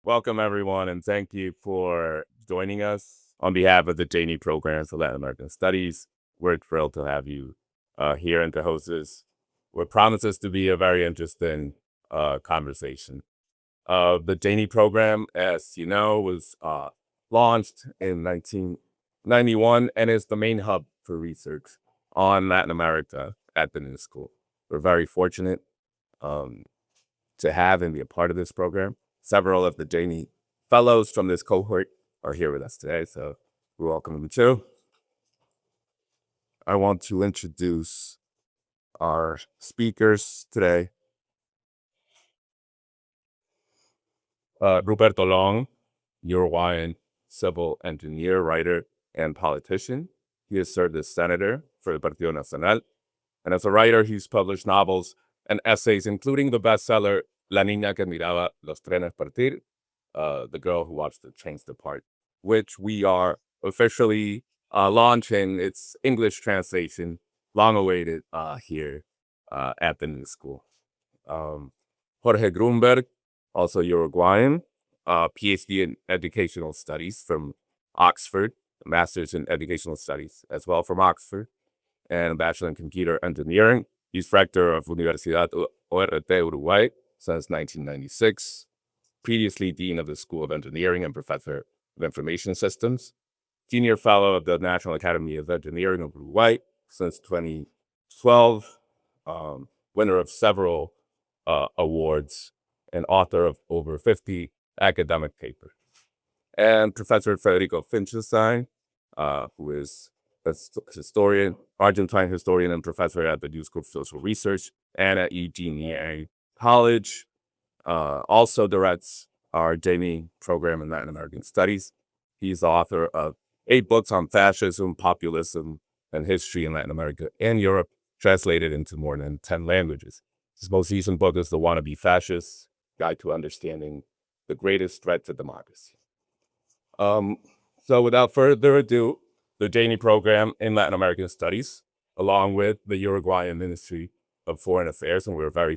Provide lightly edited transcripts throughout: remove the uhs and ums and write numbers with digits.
Welcome, everyone, and thank you for joining us. On behalf of the Janey Program for Latin American Studies, we're thrilled to have you here and to host this. What promises to be a very interesting conversation. The Janey Program, as you know, was launched in 1991 and is the main hub for research on Latin America at the New School. We're very fortunate to have and be a part of this program. Several of the Janey fellows from this cohort are here with us today, so we welcome them too. I want to introduce our speakers today. Ruperto Long, Uruguayan civil engineer, writer, and politician. He has served as senator for the Partido Nacional, and as a writer, he's published novels and essays, including the bestseller La niña que miraba, trenes, partir, the girl who watched the trains depart, which we are officially launching its English translation, long awaited here at the New School. Jorge Grünberg, also Uruguayan, PhD in Educational Studies from Oxford, a Master's in Educational Studies as well from Oxford, and a Bachelor in Computer Engineering. He's rector of Universidad ORT Uruguay since 1996, previously Dean of the School of Engineering and Professor of Information Systems, Senior Fellow of the National Academy of Engineering of Uruguay since 2012, winner of several awards, and author of over 50 academic papers. And Professor Federico Finchelstein, who is a historian, Argentine historian and professor at the New School of Social Research and at UGA College, also directs our Janey program in Latin American Studies. He's the author of 8 books on fascism, populism, and history in Latin America and Europe, translated into more than 10 languages. His most recent book is The Wannabe Fascist, Guide to Understanding the Greatest Threat to Democracy. So without further ado, the Janey program in Latin American Studies, along with the Uruguayan Ministry of Foreign Affairs, and we're very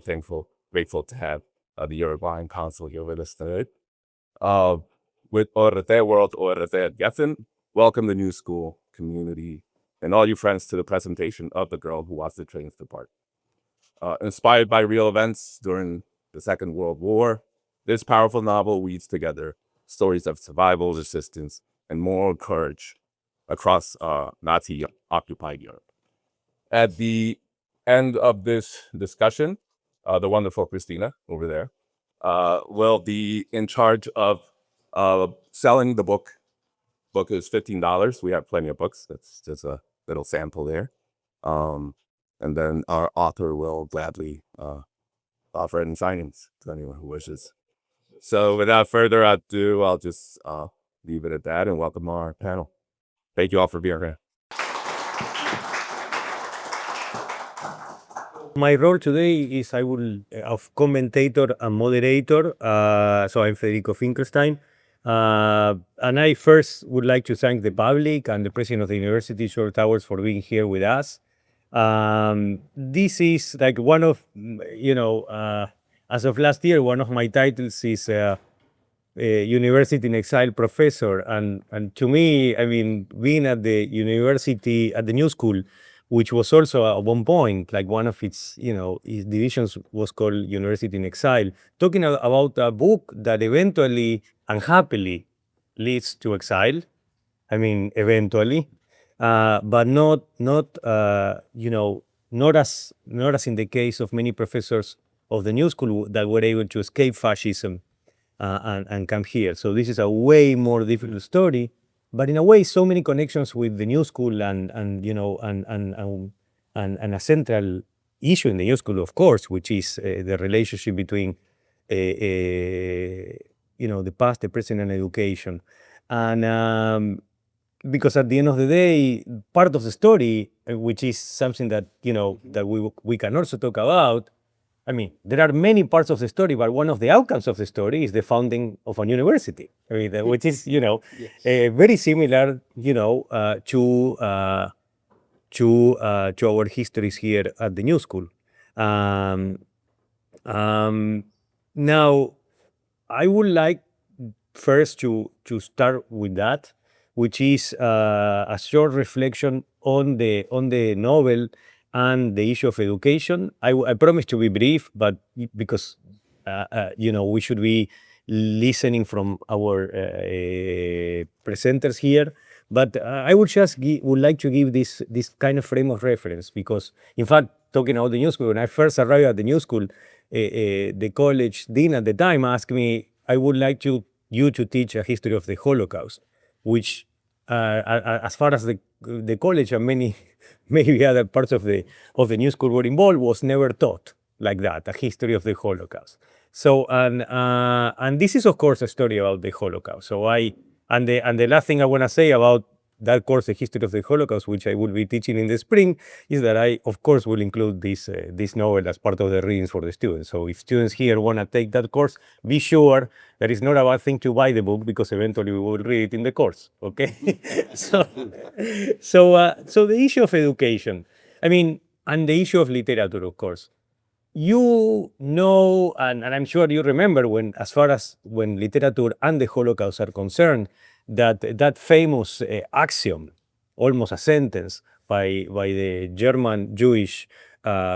grateful to have the Uruguayan consul here with us today. With ORT World, ORT Geffen, welcome the New School community and all you friends to the presentation of The Girl Who Watched the Trains Depart. Inspired by real events during the Second World War, this powerful novel weaves together stories of survival, resistance, and moral courage across Nazi-occupied Europe. At the end of this discussion, the wonderful Christina over there will be in charge of selling the book. Book is $15. We have plenty of books. That's just a little sample there. And then our author will gladly offer any signings to anyone who wishes. So without further ado, I'll just leave it at that and welcome our panel. Thank you all for being here. My role today is of commentator and moderator. So I'm Federico Finchelstein. And I first would like to thank the public and the president of the university, Short Towers, for being here with us. This is like one of, as of last year, one of my titles is University in Exile professor. And to me, I mean, being at the university, at the New School, which was also at one point, like one of its, its divisions was called University in Exile, talking about a book that eventually and happily leads to exile. I mean, eventually, but not as in the case of many professors of the New School that were able to escape fascism and come here. So this is a way more difficult story, but in a way, so many connections with the New School and a central issue in the New School, of course, which is the relationship between the past, the present, and education. And because at the end of the day, part of the story, which is something that that we can also talk about. I mean, there are many parts of the story, but one of the outcomes of the story is the founding of a university. I mean, which is very similar, to our histories here at the New School. Now, I would like first to start with that, which is a short reflection on the novel and the issue of education. I promise to be brief, but because we should be listening from our presenters here. But I would just would like to give this kind of frame of reference because, in fact, talking about the new school, when I first arrived at the new school, the college dean at the time asked me, I would like you to teach a history of the Holocaust, which, as far as the college and maybe other parts of the new school were involved, was never taught like that, a history of the Holocaust. So, and this is, of course, a story about the Holocaust. So and the last thing I want to say about that course, the history of the Holocaust, which I will be teaching in the spring, is that I, of course, will include this novel as part of the readings for the students. So if students here want to take that course, be sure that it's not a bad thing to buy the book because eventually we will read it in the course, okay? So the issue of education, and the issue of literature, of course. You know, and I'm sure you remember as far as when literature and the Holocaust are concerned, that famous axiom, almost a sentence by the German Jewish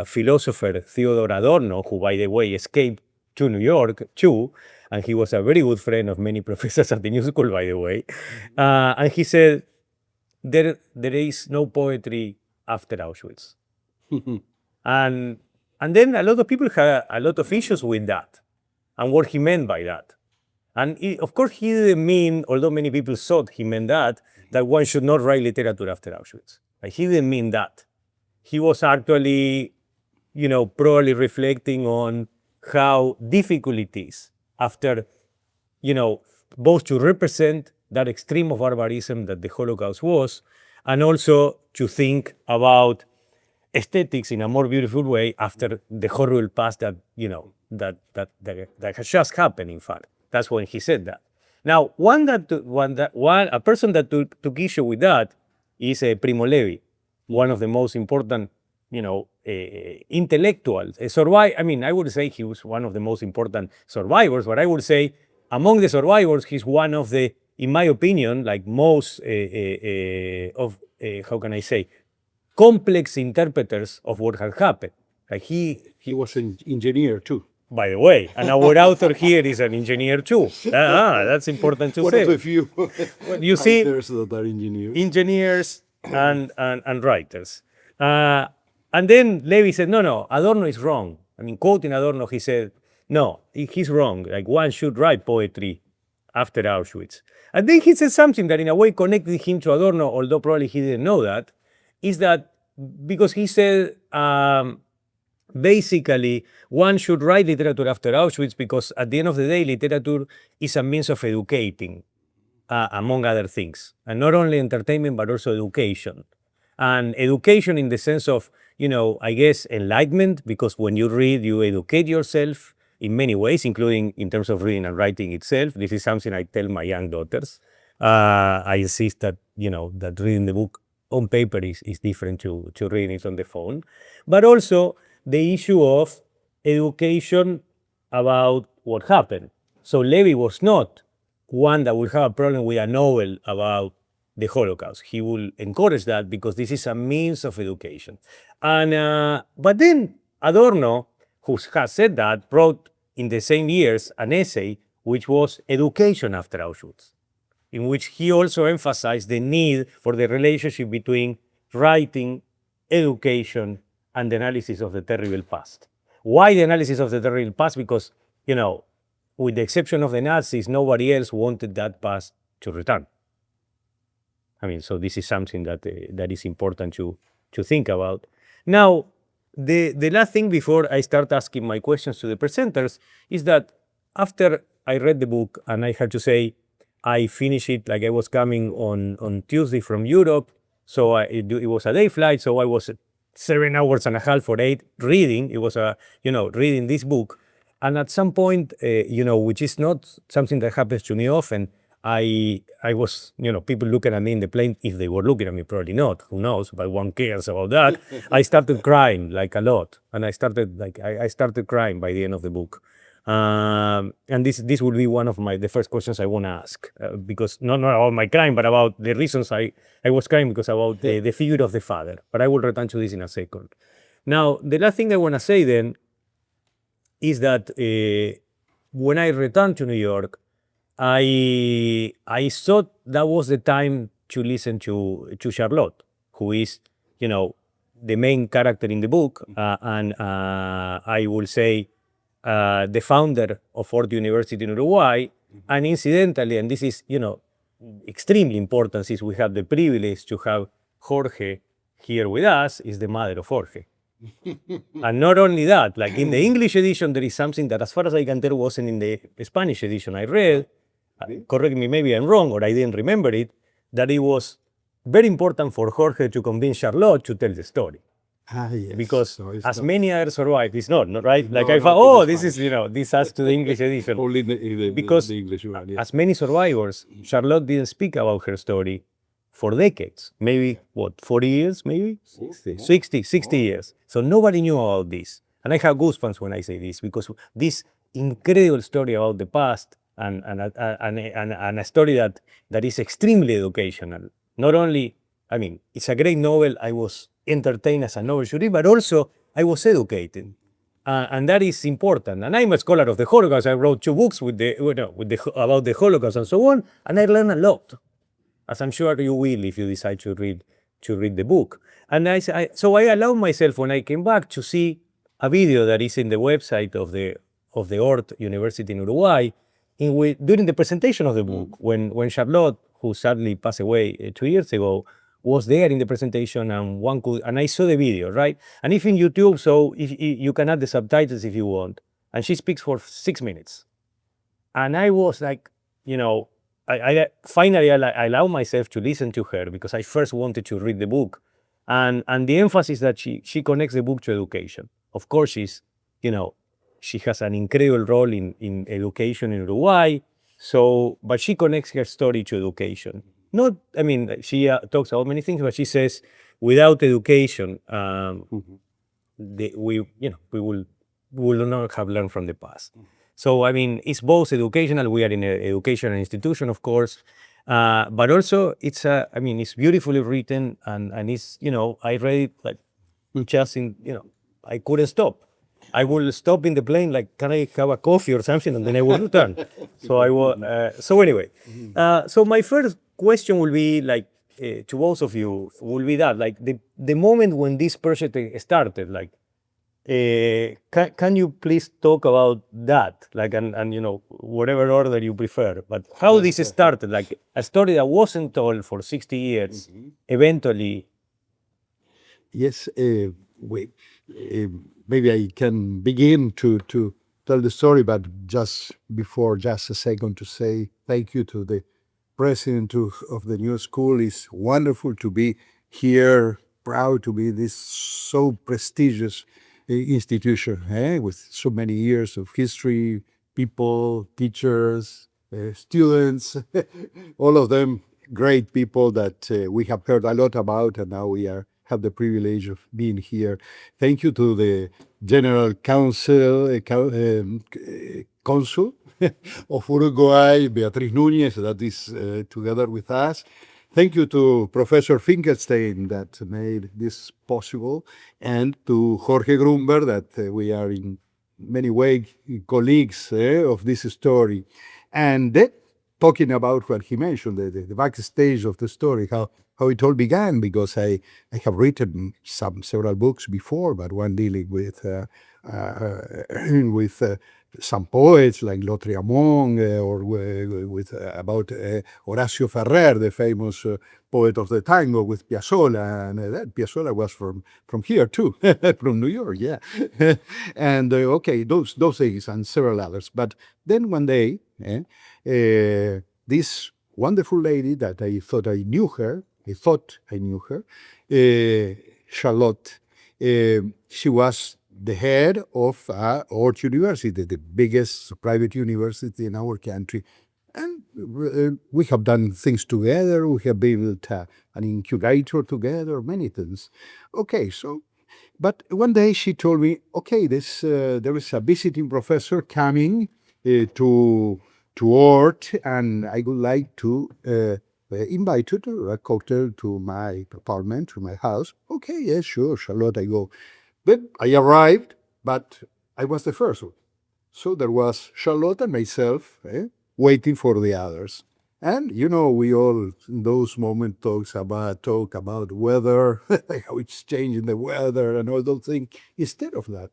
philosopher Theodor Adorno, who, by the way, escaped to New York too, and he was a very good friend of many professors at the New School, by the way. And he said, there is no poetry after Auschwitz. And then a lot of people had a lot of issues with that and what he meant by that. And of course, he didn't mean, although many people thought he meant that one should not write literature after Auschwitz. Like, he didn't mean that. He was actually, probably reflecting on how difficult it is after, both to represent that extreme of barbarism that the Holocaust was, and also to think about aesthetics in a more beautiful way after the horrible past that has just happened. In fact, that's when he said that. Now, a person that took issue with that is Primo Levi, one of the most important, intellectuals. I would say he was one of the most important survivors, but I would say among the survivors, he's one of the, in my opinion, like most how can I say, complex interpreters of what had happened. Like he was an engineer too. By the way, and our author here is an engineer too. That's important to One say. of the few You see, writers that are engineers. Engineers and writers. And then Levi said, no, Adorno is wrong. Quoting Adorno, he said, no, he's wrong. Like, one should write poetry after Auschwitz. And then he said something that in a way connected him to Adorno, although probably he didn't know that, is that because he said, basically, one should write literature after Auschwitz because at the end of the day, literature is a means of educating, among other things. And not only entertainment, but also education. And education in the sense of, I guess, enlightenment, because when you read, you educate yourself in many ways, including in terms of reading and writing itself. This is something I tell my young daughters. I insist that, that reading the book on paper is different to reading it on the phone. But also the issue of education about what happened. So Levi was not one that would have a problem with a novel about the Holocaust. He will encourage that because this is a means of education. And but then Adorno, who has said that, wrote in the same years an essay which was Education After Auschwitz, in which he also emphasized the need for the relationship between writing, education, and the analysis of the terrible past. Why the analysis of the terrible past? Because, with the exception of the Nazis, nobody else wanted that past to return. So this is something that is important to think about. Now, the last thing before I start asking my questions to the presenters is that after I read the book, and I have to say, I finished it like I was coming on Tuesday from Europe, so it was a day flight, so I was 7 hours and a half or 8 reading. It was reading this book, and at some point, which is not something that happens to me often, I was, people looking at me in the plane. If they were looking at me, probably not. Who knows? But one cares about that. I started crying like a lot, and I started crying by the end of the book. And this will be one of the first questions I want to ask, because not about my crime, but about the reasons I was crying, because about the figure of the father. But I will return to this in a second. Now, the last thing I want to say then is that when I returned to New York, I thought that was the time to listen to Charlotte, who is, the main character in the book, and I will say the founder of ORT University in Uruguay. And incidentally, and this is, extremely important since we have the privilege to have Jorge here with us, is the mother of Jorge. And not only that, like in the English edition, there is something that, as far as I can tell, wasn't in the Spanish edition I read. Correct me, maybe I'm wrong or I didn't remember it, that it was very important for Jorge to convince Charlotte to tell the story. Yes. Because So it's as not- many others survive, it's not right? Like No, I no, thought, it is this is, this adds to the English edition. Only the Because the English one, yeah. as many survivors, Charlotte didn't speak about her story for decades. Maybe, 40 years, maybe? 60 years. So nobody knew about this. And I have goosebumps when I say this, because this incredible story about the past and a story that is extremely educational. Not only, it's a great novel. I was entertained as a novel should be, but also I was educated. And that is important. And I'm a scholar of the Holocaust. I wrote 2 books about the Holocaust and so on, and I learned a lot, as I'm sure you will if you decide to read the book. And so I allowed myself, when I came back, to see a video that is in the website of the ORT University in Uruguay, during the presentation of the book, when Charlotte, who sadly passed away 2 years ago, was there in the presentation, and I saw the video, right? And if in YouTube, so if you can add the subtitles if you want, and she speaks for 6 minutes. And I was like, I finally allowed myself to listen to her, because I first wanted to read the book. And the emphasis that she connects the book to education. Of course, she has an incredible role in education in Uruguay. But she connects her story to education. She talks about many things, but she says, without education, we will not have learned from the past. So, it's both educational. We are in an educational institution, of course, but also it's beautifully written, and it's, I read it like just I couldn't stop. I will stop in the plane, like, can I have a coffee or something, and then I will return. So anyway, so my first question will be, like, to both of you, will be that, like, the moment when this project started, like, can you please talk about that, like, and whatever order you prefer, but how this started, like a story that wasn't told for 60 years, eventually. Yes, maybe I can begin to tell the story, but just a second to say thank you to the president of the new school. It's wonderful to be here, proud to be this so prestigious institution, with so many years of history, people, teachers, students, all of them great people that we have heard a lot about, and now we have the privilege of being here. Thank you to the General Council, Consul of Uruguay, Beatriz Núñez, that is together with us. Thank you to Professor Finchelstein that made this possible, and to Jorge Grünberg, that we are in many ways colleagues of this story. And then, talking about what he mentioned, the backstage of the story, how it all began, because I have written several books before, but one dealing with some poets like Lautréamont, or with about Horacio Ferrer, the famous poet of the tango, with Piazzolla, and that Piazzolla was from here too, from New York, yeah. And okay, those things and several others. But then one day, this wonderful lady that I thought I knew her, Charlotte, she was the head of ORT University, the biggest private university in our country. And we have done things together. We have built an incubator together, many things. Okay, so But one day she told me, okay, there is a visiting professor coming to ORT, and I would like to invite you to a cocktail to my apartment, to my house. Okay, yes, sure, Charlotte, I go. But I arrived, but I was the first one. So there was Charlotte and myself waiting for the others. And we all in those moments talk about weather, how it's changing the weather and all those things. Instead of that,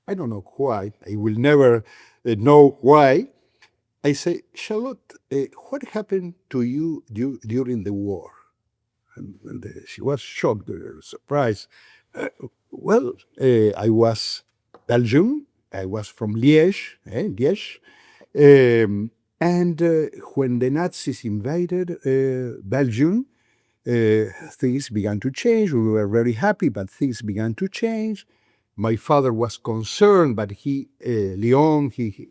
I don't know why. I will never know why. I say, Charlotte, what happened to you during the war? And she was shocked, surprised. Well, I was Belgium. I was from Liège, Liège. And when the Nazis invaded Belgium, things began to change. We were very happy, but things began to change. My father was concerned, but Leon, he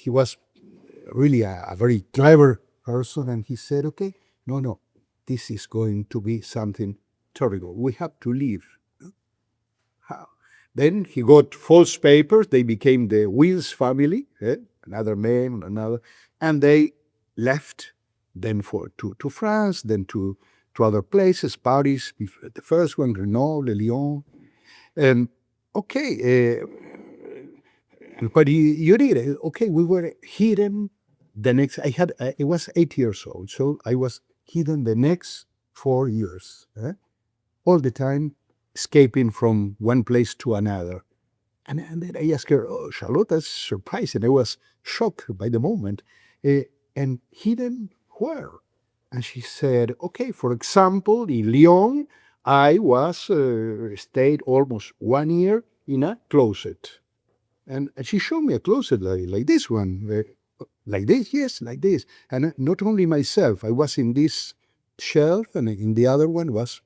was really a very clever person, and he said, okay, no, this is going to be something terrible. We have to leave. How? Then he got false papers. They became the Wills family, another man, and they left then to France, then to other places, Paris, the first one, Grenoble, Lyon. And okay, and what you did, okay, we were hidden the next, I was 8 years old, so I was hidden the next 4 years, all the time escaping from one place to another. And then I asked her, oh, Charlotte, that's surprising. I was shocked by the moment. And hidden where? And she said, okay, for example, in Lyon, I was stayed almost 1 year in a closet. And she showed me a closet like this one, like this, yes, like this. And not only myself, I was in this shelf, and in the other one was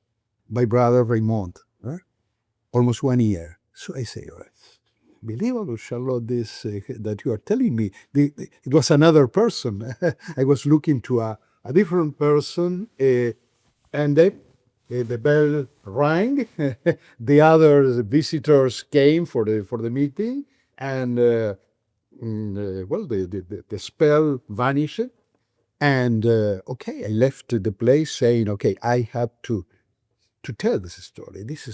my brother Raymond, almost 1 year. So I say, oh, it's believable, Charlotte, this that you are telling me. It was another person. I was looking to a different person, and then the bell rang. The other visitors came for the meeting, and well, the spell vanished. And okay, I left the place saying, okay, I have to tell this story. This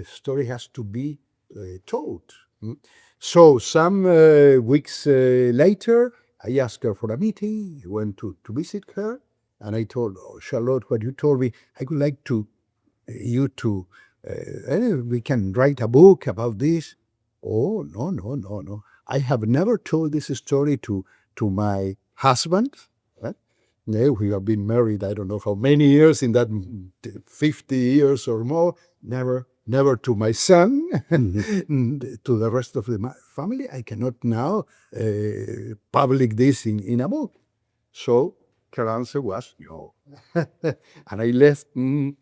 story has to be told. So some weeks later, I asked her for a meeting. I went to visit her, and I told, oh, Charlotte, what you told me, I would like you to, we can write a book about this. Oh, no. I have never told this story to my husband. Yeah, we have been married, I don't know how many years, in that 50 years or more, never to my son, to the rest of the family. I cannot now publish this in a book. So her answer was no. And I left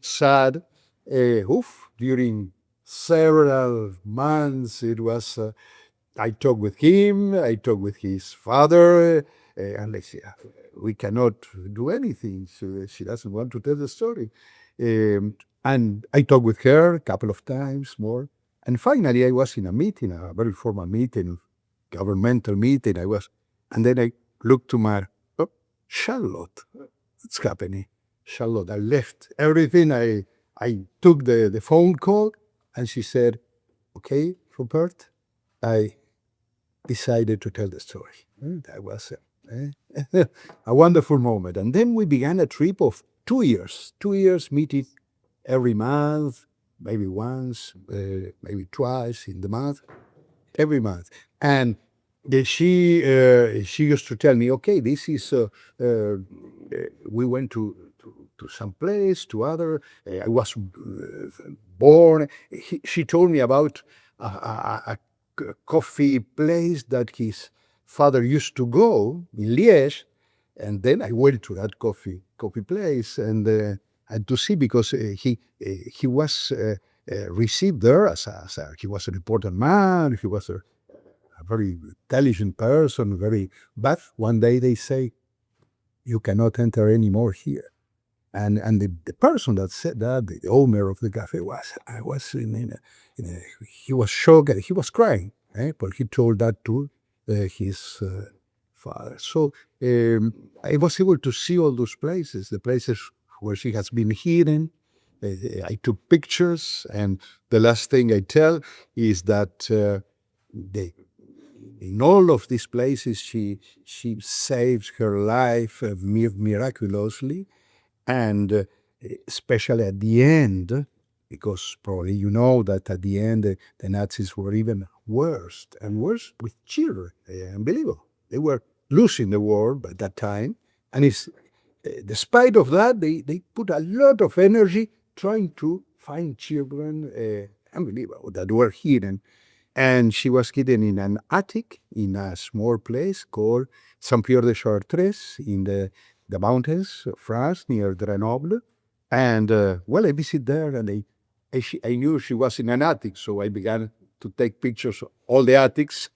sad. During several months, it was, I talked with him, I talked with his father, and I said, we cannot do anything. So she doesn't want to tell the story. And I talked with her a couple of times more. And finally, I was in a meeting, a very formal meeting, governmental meeting. And then I looked to my, oh, Charlotte, what's happening? Charlotte, I left everything. I took the phone call, and she said, okay, Rupert, I decided to tell the story. That was a wonderful moment. And then we began a trip of 2 years meeting every month, maybe once, maybe twice in the month, every month. And she used to tell me, okay, this is, we went to some place, to other, I was born. She told me about a coffee place that his father used to go in Liège, and then I went to that coffee place and to see, because he was received there as he was an important man. He was a very intelligent person, but one day they say, you cannot enter anymore here. And the person that said that, the owner of the cafe, he was shocked and he was crying, but he told that to his father. So I was able to see all those places, the places where she has been hidden. I took pictures, and the last thing I tell is that in all of these places she saves her life miraculously, and especially at the end, because probably you know that at the end the Nazis were even worse and worse with children. Unbelievable. They were losing the war by that time, and it's despite of that they put a lot of energy trying to find children, unbelievable, that were hidden. And she was hidden in an attic in a small place called Saint-Pierre-de-Chartres in the mountains of France near Grenoble. And well, I visited there, and I knew she was in an attic, so I began to take pictures of all the attics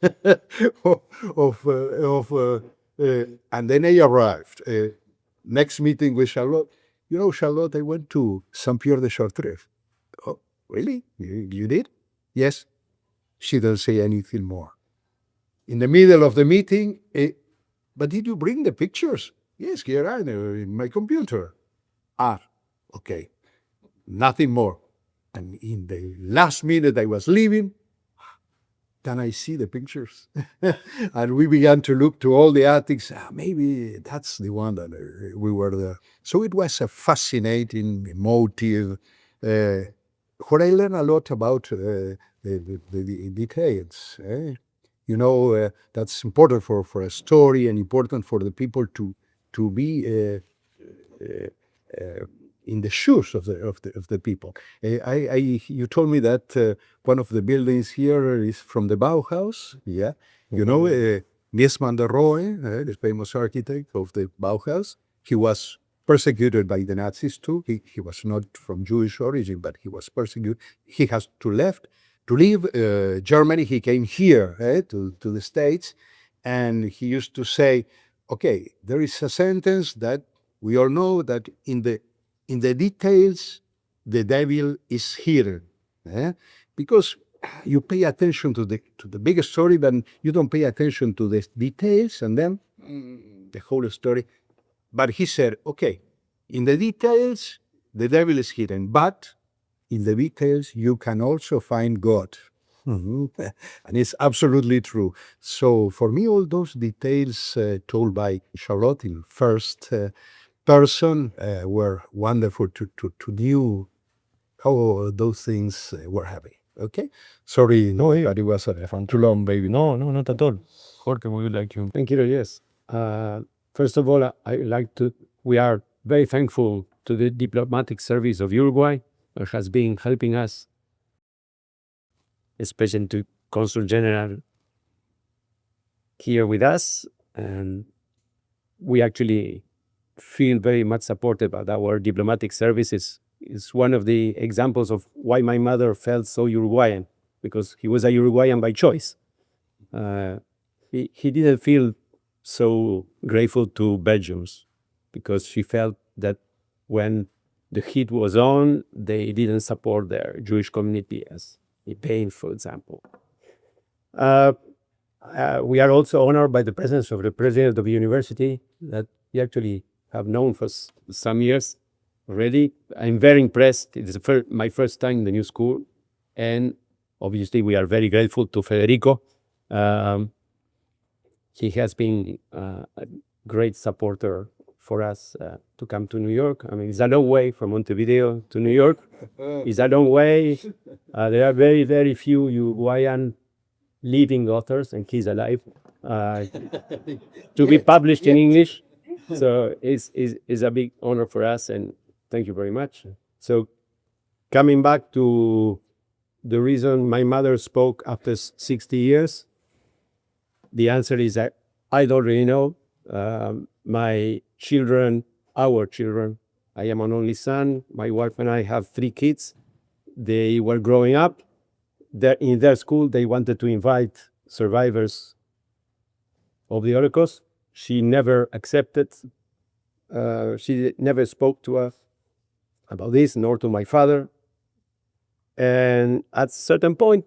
and then I arrived. Next meeting with Charlotte. You know, Charlotte, I went to Saint-Pierre-de-Chartres. Oh, really? You did? Yes. She doesn't say anything more. In the middle of the meeting, but did you bring the pictures? Yes, here are they in my computer. Ah, okay. Nothing more. And in the last minute I was leaving, then I see the pictures. And we began to look to all the attics. Maybe that's the one that we were there. So it was a fascinating, emotive, where I learned a lot about the details. You know, that's important for a story, and important for the people to be in the shoes of the people. You told me that one of the buildings here is from the Bauhaus. Yeah, you know, Mies van der Rohe, the famous architect of the Bauhaus. He was persecuted by the Nazis too. He was not from Jewish origin, but he was persecuted. He has to leave Germany. He came here to the States, and he used to say, okay, there is a sentence that we all know, that in the details, the devil is hidden. Because you pay attention to the bigger story, but you don't pay attention to the details, and then the whole story. But he said, okay, in the details, the devil is hidden, but in the details, you can also find God. And it's absolutely true. So for me, all those details told by Charlotte in first person were wonderful to know how those things were happening. Okay? Sorry, No, but it was too long, baby. No, not at all. Jorge, would you like to? Thank you. Yes. First of all, we are very thankful to the diplomatic service of Uruguay, that has been helping us, especially to Consul General here with us. And we actually feel very much supported by our diplomatic services. It's one of the examples of why my mother felt so Uruguayan, because he was a Uruguayan by choice. He didn't feel so grateful to Belgians, because she felt that when the heat was on, they didn't support their Jewish community as in Spain, for example. We are also honored by the presence of the president of the university that we actually have known for some years already. I'm very impressed. It is my first time in the new school, and obviously we are very grateful to Federico. He has been a great supporter for us to come to New York. I mean, it's a long way from Montevideo to New York. It's a long way. There are very, very few Uruguayan living authors, and he's alive, to be published in English. So it's a big honor for us, and thank you very much. So coming back to the reason my mother spoke after 60 years, the answer is that I don't really know. My children, our children, I am an only son. My wife and I have 3 kids. They were growing up. In their school, they wanted to invite survivors of the Holocaust. She never accepted. She never spoke to us about this, nor to my father. And at a certain point,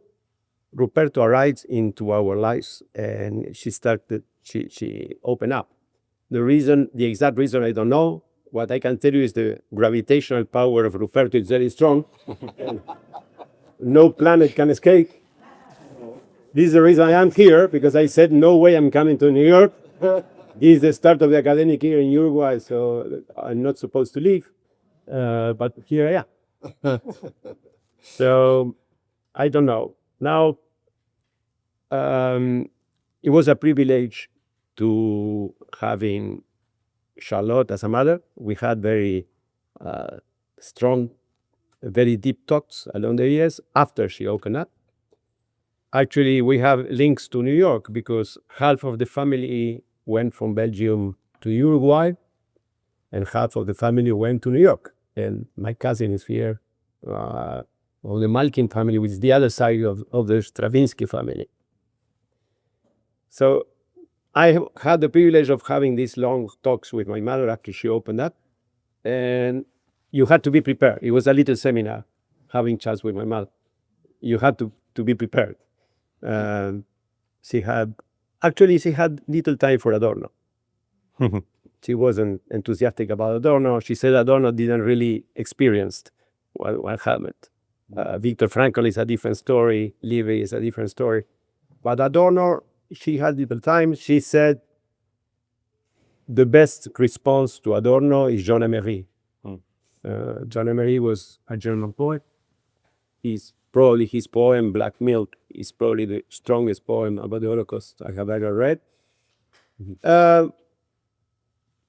Ruperto arrived into our lives, and she opened up. The exact reason, I don't know. What I can tell you is the gravitational power of Ruperto is very strong. No planet can escape. This is the reason I am here, because I said, no way I'm coming to New York. This is the start of the academic year in Uruguay, so I'm not supposed to leave. But here I am. So I don't know. Now, it was a privilege to having Charlotte as a mother. We had very strong, very deep talks along the years after she opened up. Actually, we have links to New York because half of the family went from Belgium to Uruguay and half of the family went to New York. And my cousin is here, of the Malkin family, which is the other side of the Stravinsky family. So I had the privilege of having these long talks with my mother after she opened up, and you had to be prepared. It was a little seminar, having chats with my mother. You had to be prepared. She had little time for Adorno. She wasn't enthusiastic about Adorno. She said Adorno didn't really experience what happened. Viktor Frankl is a different story. Livy is a different story. But Adorno, she had little time. She said the best response to Adorno is Jean Emery. Jean Emery was a German poet. Probably his poem, Black Milk, is probably the strongest poem about the Holocaust I have ever read.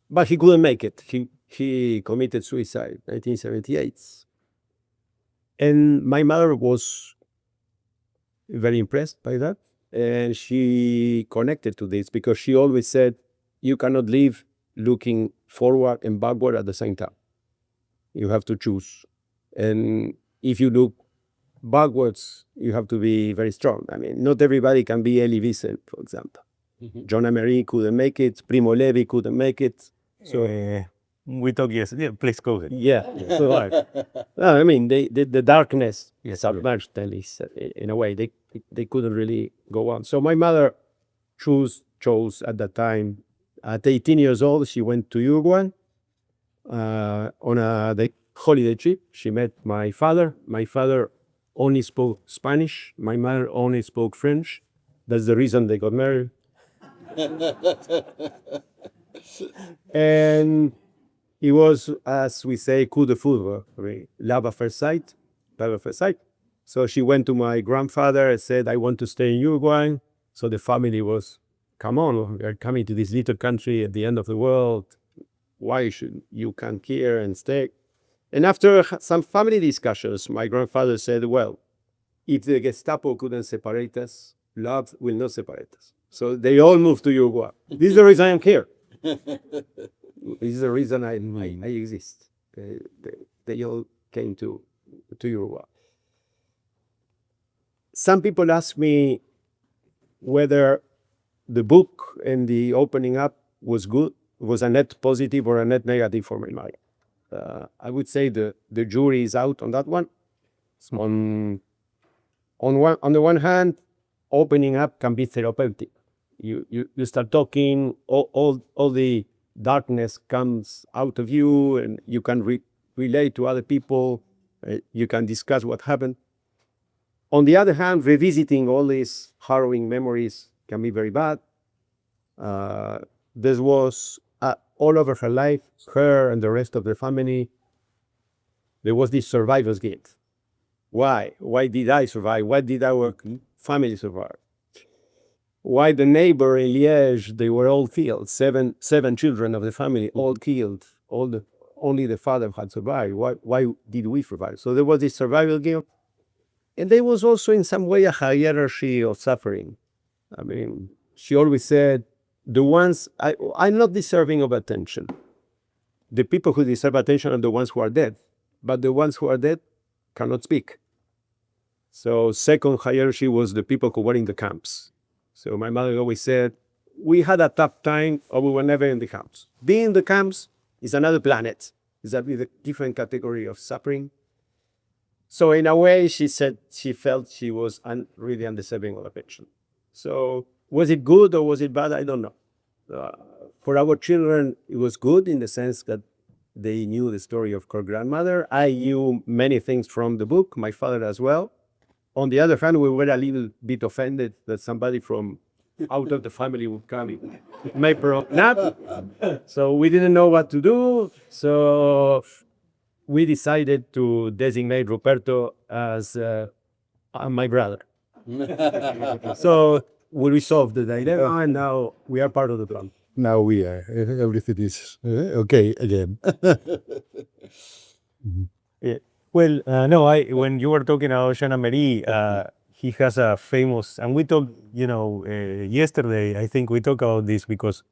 But he couldn't make it. He committed suicide in 1978. And my mother was very impressed by that. And she connected to this because she always said, you cannot live looking forward and backward at the same time. You have to choose. And if you look backwards, you have to be very strong. I mean, not everybody can be Elie Wiesel, for example. John Emery couldn't make it. Primo Levi couldn't make it. So we talk yesterday. Please go ahead. yeah. So, no, I mean, the darkness submerged them in a way. They couldn't really go on. So my mother chose at that time. At 18 years old, she went to Uruguay on a holiday trip. She met my father. My father only spoke Spanish. My mother only spoke French. That's the reason they got married. And it was, as we say, coup de foudre, love at first sight, love at first sight. So she went to my grandfather and said, I want to stay in Uruguay. So the family was, come on, we are coming to this little country at the end of the world. Why should you come here and stay? And after some family discussions, my grandfather said, well, if the Gestapo couldn't separate us, love will not separate us. So they all moved to Uruguay. This is the reason I'm here. This is the reason I exist. They all came to Uruguay. Some people ask me whether the book and the opening up was good, was a net positive or a net negative for my mind. I would say the jury is out on that one. On the one hand, opening up can be therapeutic. You start talking, all the darkness comes out of you, and you can relate to other people. You can discuss what happened. On the other hand, revisiting all these harrowing memories can be very bad. This was all over her life, her and the rest of the family. There was this survivor's guilt. Why? Why did I survive? Why did our family survive? Why the neighbor in Liège, they were all killed. Seven children of the family, all killed. Only the father had survived. Why did we survive? So there was this survival guilt. And there was also in some way a hierarchy of suffering. I mean, she always said, I'm not deserving of attention. The people who deserve attention are the ones who are dead. But the ones who are dead cannot speak. So second hierarchy was the people who were in the camps. So my mother always said, we had a tough time or we were never in the camps. Being in the camps is another planet. Is that with a different category of suffering? So in a way, she said she felt she was really undeserving of affection. So was it good or was it bad? I don't know. For our children, it was good in the sense that they knew the story of her grandmother. I knew many things from the book, my father as well. On the other hand, we were a little bit offended that somebody from out of the family would come and make her a nap. So we didn't know what to do. So we decided to designate Ruperto as my brother. So we resolved the dilemma, and now we are part of the plan. Now we are, everything is okay again. Well, no, when you were talking about Jean Marie, he has a famous, and we talked, yesterday, I think we talked about this because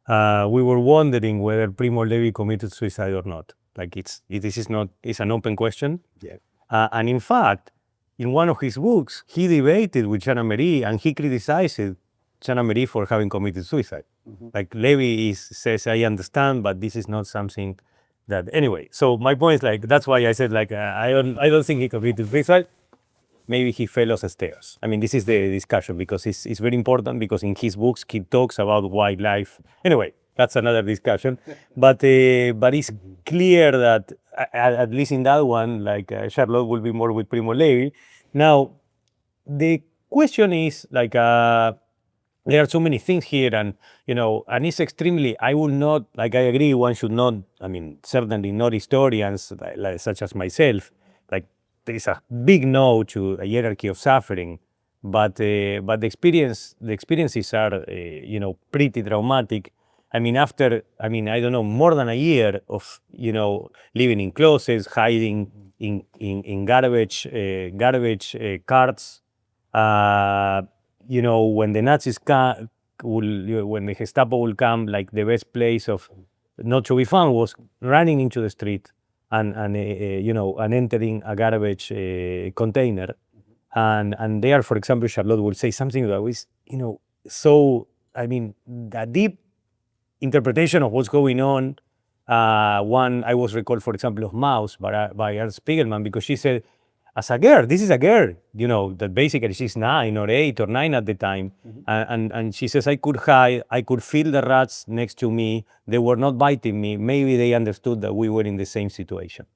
we were wondering whether Primo Levi committed suicide or not. Like it's an open question. Yeah. And in fact, in one of his books, he debated with Jean Marie and he criticized Jean Marie for having committed suicide. Like Levi says, I understand, but this is not something that anyway. So my point is like that's why I said like I don't think he committed suicide. Maybe he fell off the stairs. I mean, this is the discussion because it's very important because in his books he talks about wildlife. Anyway, that's another discussion. But it's clear that at least in that one, like Charlotte will be more with Primo Levi. Now, the question is like there are so many things here, and and it's extremely. I will not like. I agree. One should not. I mean, certainly not historians like such as myself. Like there is a big no to a hierarchy of suffering, but the experiences are pretty traumatic. I mean, after I don't know, more than a year of living in closets, hiding in garbage carts. When the Nazis when the Gestapo will come, like the best place of not to be found was running into the street and entering a garbage container. And there, for example, Charlotte will say something that was, so, a deep interpretation of what's going on. One, I was recalled, for example, of Mouse by Ernst Spiegelman, because she said, as a girl, this is a girl, that basically she's 9 or 8 or 9 at the time. And she says, I could hide, I could feel the rats next to me. They were not biting me. Maybe they understood that we were in the same situation.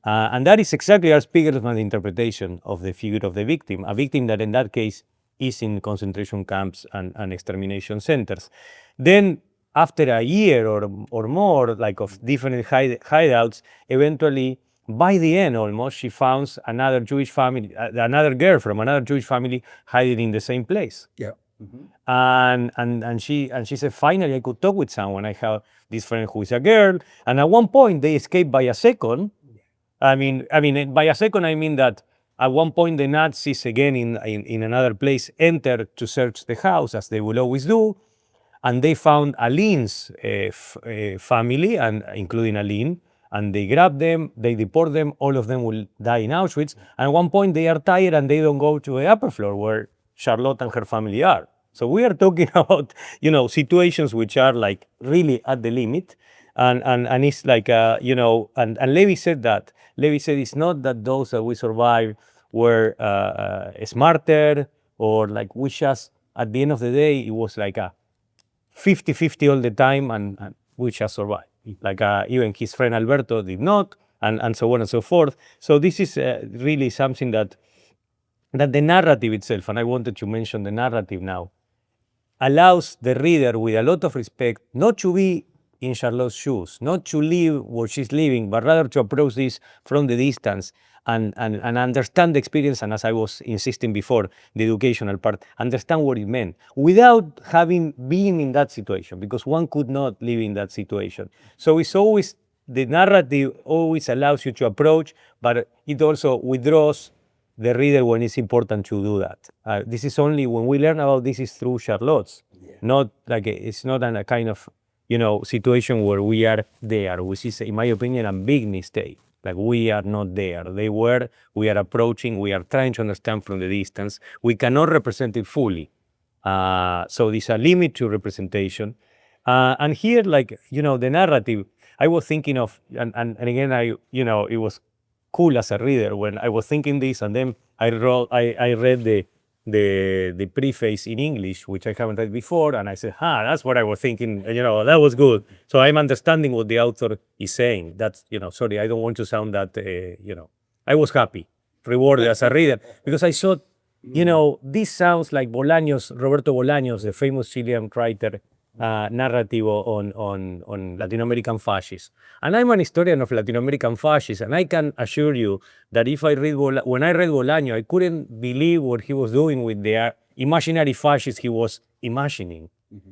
And that is exactly our Spiegelman's interpretation of the figure of the victim, a victim that in that case is in concentration camps and extermination centers. Then after a year or more, like of different hideouts, eventually, by the end almost, she found another Jewish family, another girl from another Jewish family hiding in the same place. Yeah. And she said, finally I could talk with someone. I have this friend who is a girl. And at one point they escaped by a second. By a second I mean that at one point the Nazis again in another place entered to search the house, as they will always do. And they found Aline's family, and including Aline. And they grab them, they deport them, all of them will die in Auschwitz. And at one point they are tired and they don't go to the upper floor where Charlotte and her family are. So we are talking about, situations which are like really at the limit. And it's like, and Levi said that. Levi said it's not that those that we survived were smarter or like we just, at the end of the day, it was like a 50-50 all the time and we just survived. Like even his friend Alberto did not, and so on and so forth. So this is really something that the narrative itself, and I wanted to mention the narrative now, allows the reader with a lot of respect not to be in Charlotte's shoes, not to live where she's living, but rather to approach this from the distance and understand the experience, and as I was insisting before, the educational part, understand what it meant without having been in that situation, because one could not live in that situation. So it's always, the narrative always allows you to approach, but it also withdraws the reader when it's important to do that. This is only, when we learn about this is through Charlotte's, not like it's not a kind of, situation where we are there, which is, in my opinion, a big mistake. Like we are not there. They were, we are approaching, we are trying to understand from the distance. We cannot represent it fully. So there's a limit to representation. And here, like, the narrative, I was thinking of, and again, it was cool as a reader when I was thinking this, and then I read the preface in English, which I haven't read before, and I said, that's what I was thinking, that was good. So I'm understanding what the author is saying. That's, sorry, I don't want to sound that, I was happy, rewarded as a reader, because I thought, this sounds like Roberto Bolaños, the famous Chilean writer, narrative on Latin American fascists. And I'm an historian of Latin American fascists, and I can assure you that when I read Bolaño, I couldn't believe what he was doing with the imaginary fascists he was imagining.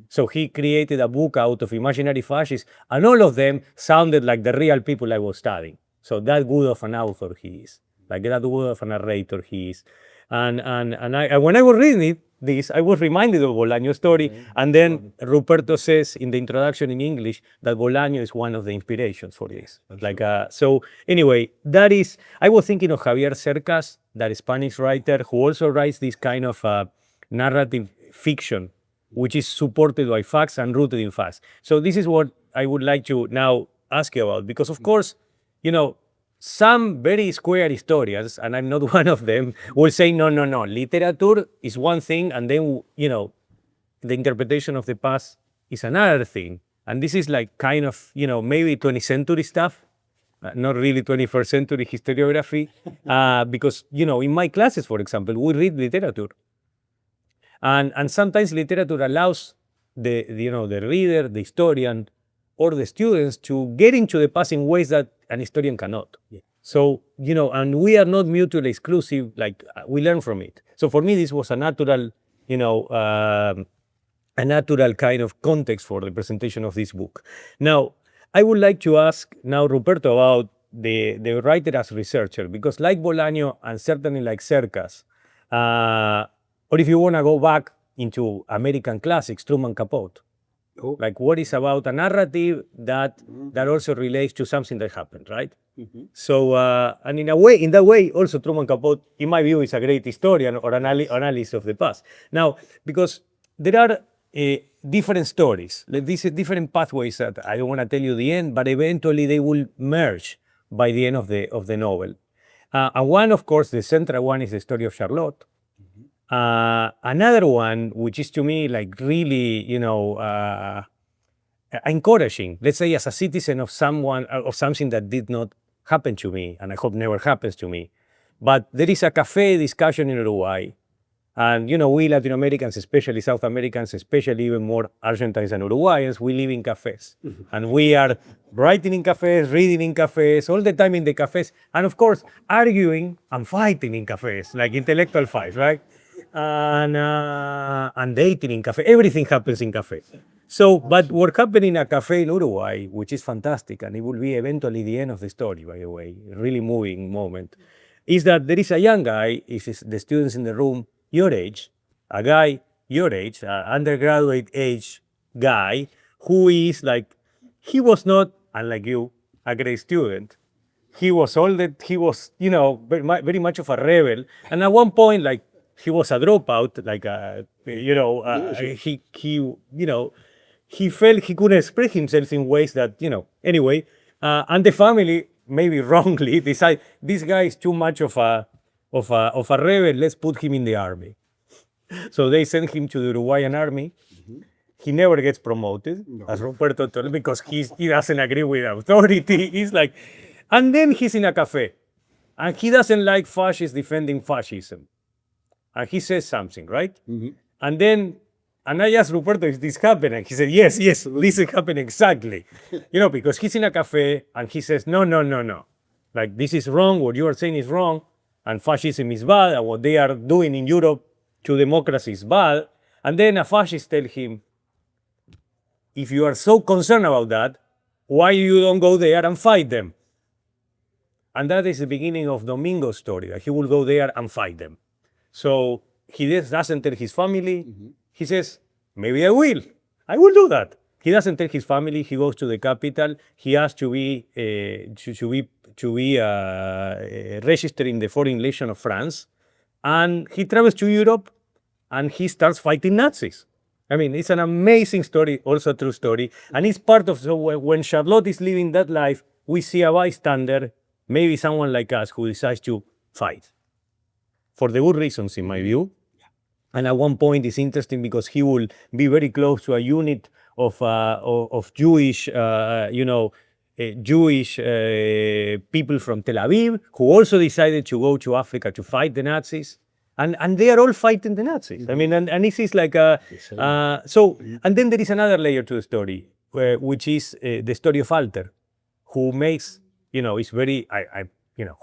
So he created a book out of imaginary fascists, and all of them sounded like the real people I was studying. So that good of an author he is, like that good of a narrator he is. And when I was reading this, I was reminded of Bolaño's story, and then Ruperto says in the introduction in English that Bolaño is one of the inspirations for this. So anyway, I was thinking of Javier Cercas, that Spanish writer who also writes this kind of narrative fiction, which is supported by facts and rooted in facts. So this is what I would like to now ask you about, because of course, some very square historians, and I'm not one of them, will say, no, literature is one thing, and then, the interpretation of the past is another thing. And this is like kind of, maybe 20th century stuff, not really 21st century historiography, because, in my classes, for example, we read literature. And sometimes literature allows the reader, the historian, or the students to get into the past in ways that an historian cannot. Yeah. So, and we are not mutually exclusive, like we learn from it. So for me, this was a natural, kind of context for the presentation of this book. Now, I would like to ask now Ruperto about the writer as researcher, because like Bolaño and certainly like Cercas, or if you want to go back into American classics, Truman Capote, like what is about a narrative that also relates to something that happened, right? So, and in that way, also Truman Capote, in my view, is a great historian or analyst of the past. Now, because there are different stories, like these different pathways that I don't want to tell you the end, but eventually they will merge by the end of the novel. And one, of course, the central one is the story of Charlotte. Another one, which is to me like really, encouraging, let's say as a citizen of something that did not happen to me, and I hope never happens to me. But there is a cafe discussion in Uruguay. And, we Latin Americans, especially South Americans, especially even more Argentines and Uruguayans, we live in cafes. And we are writing in cafes, reading in cafes, all the time in the cafes. And of course, arguing and fighting in cafes, like intellectual fights, right? And dating in cafe. Everything happens in cafes. So, but what happened in a cafe in Uruguay, which is fantastic, and it will be eventually the end of the story, by the way, a really moving moment, is that there is a young guy, the students in the room, your age, a guy your age, undergraduate age guy, who is like, he was not, unlike you, a great student. He was very much of a rebel. And at one point, like, he was a dropout, like, he felt he couldn't express himself in ways that, anyway, and the family, maybe wrongly, decide this guy is too much of a rebel, let's put him in the army. So they send him to the Uruguayan army. He never gets promoted, as Ruperto told me, because he doesn't agree with authority. He's like, and then he's in a cafe, and he doesn't like fascists defending fascism. And he says something, right? And I asked Ruperto, is this happening? He said, yes, this is happening exactly. Because he's in a cafe and he says, no. Like, this is wrong, what you are saying is wrong, and fascism is bad, and what they are doing in Europe to democracy is bad. And then a fascist tells him, if you are so concerned about that, why you don't go there and fight them? And that is the beginning of Domingo's story, that he will go there and fight them. So he doesn't tell his family. He says, maybe I will do that. He doesn't tell his family. He goes to the capital. He asks to be registered in the Foreign Legion of France. And he travels to Europe and he starts fighting Nazis. I mean, it's an amazing story, also a true story. And it's part of, so when Charlotte is living that life, we see a bystander, maybe someone like us, who decides to fight. For the good reasons, in my view. And at one point, it's interesting because he will be very close to a unit of Jewish, Jewish people from Tel Aviv, who also decided to go to Africa to fight the Nazis. And they are all fighting the Nazis. I mean, and this is like a, and then there is another layer to the story, which is the story of Walter, who makes, is very,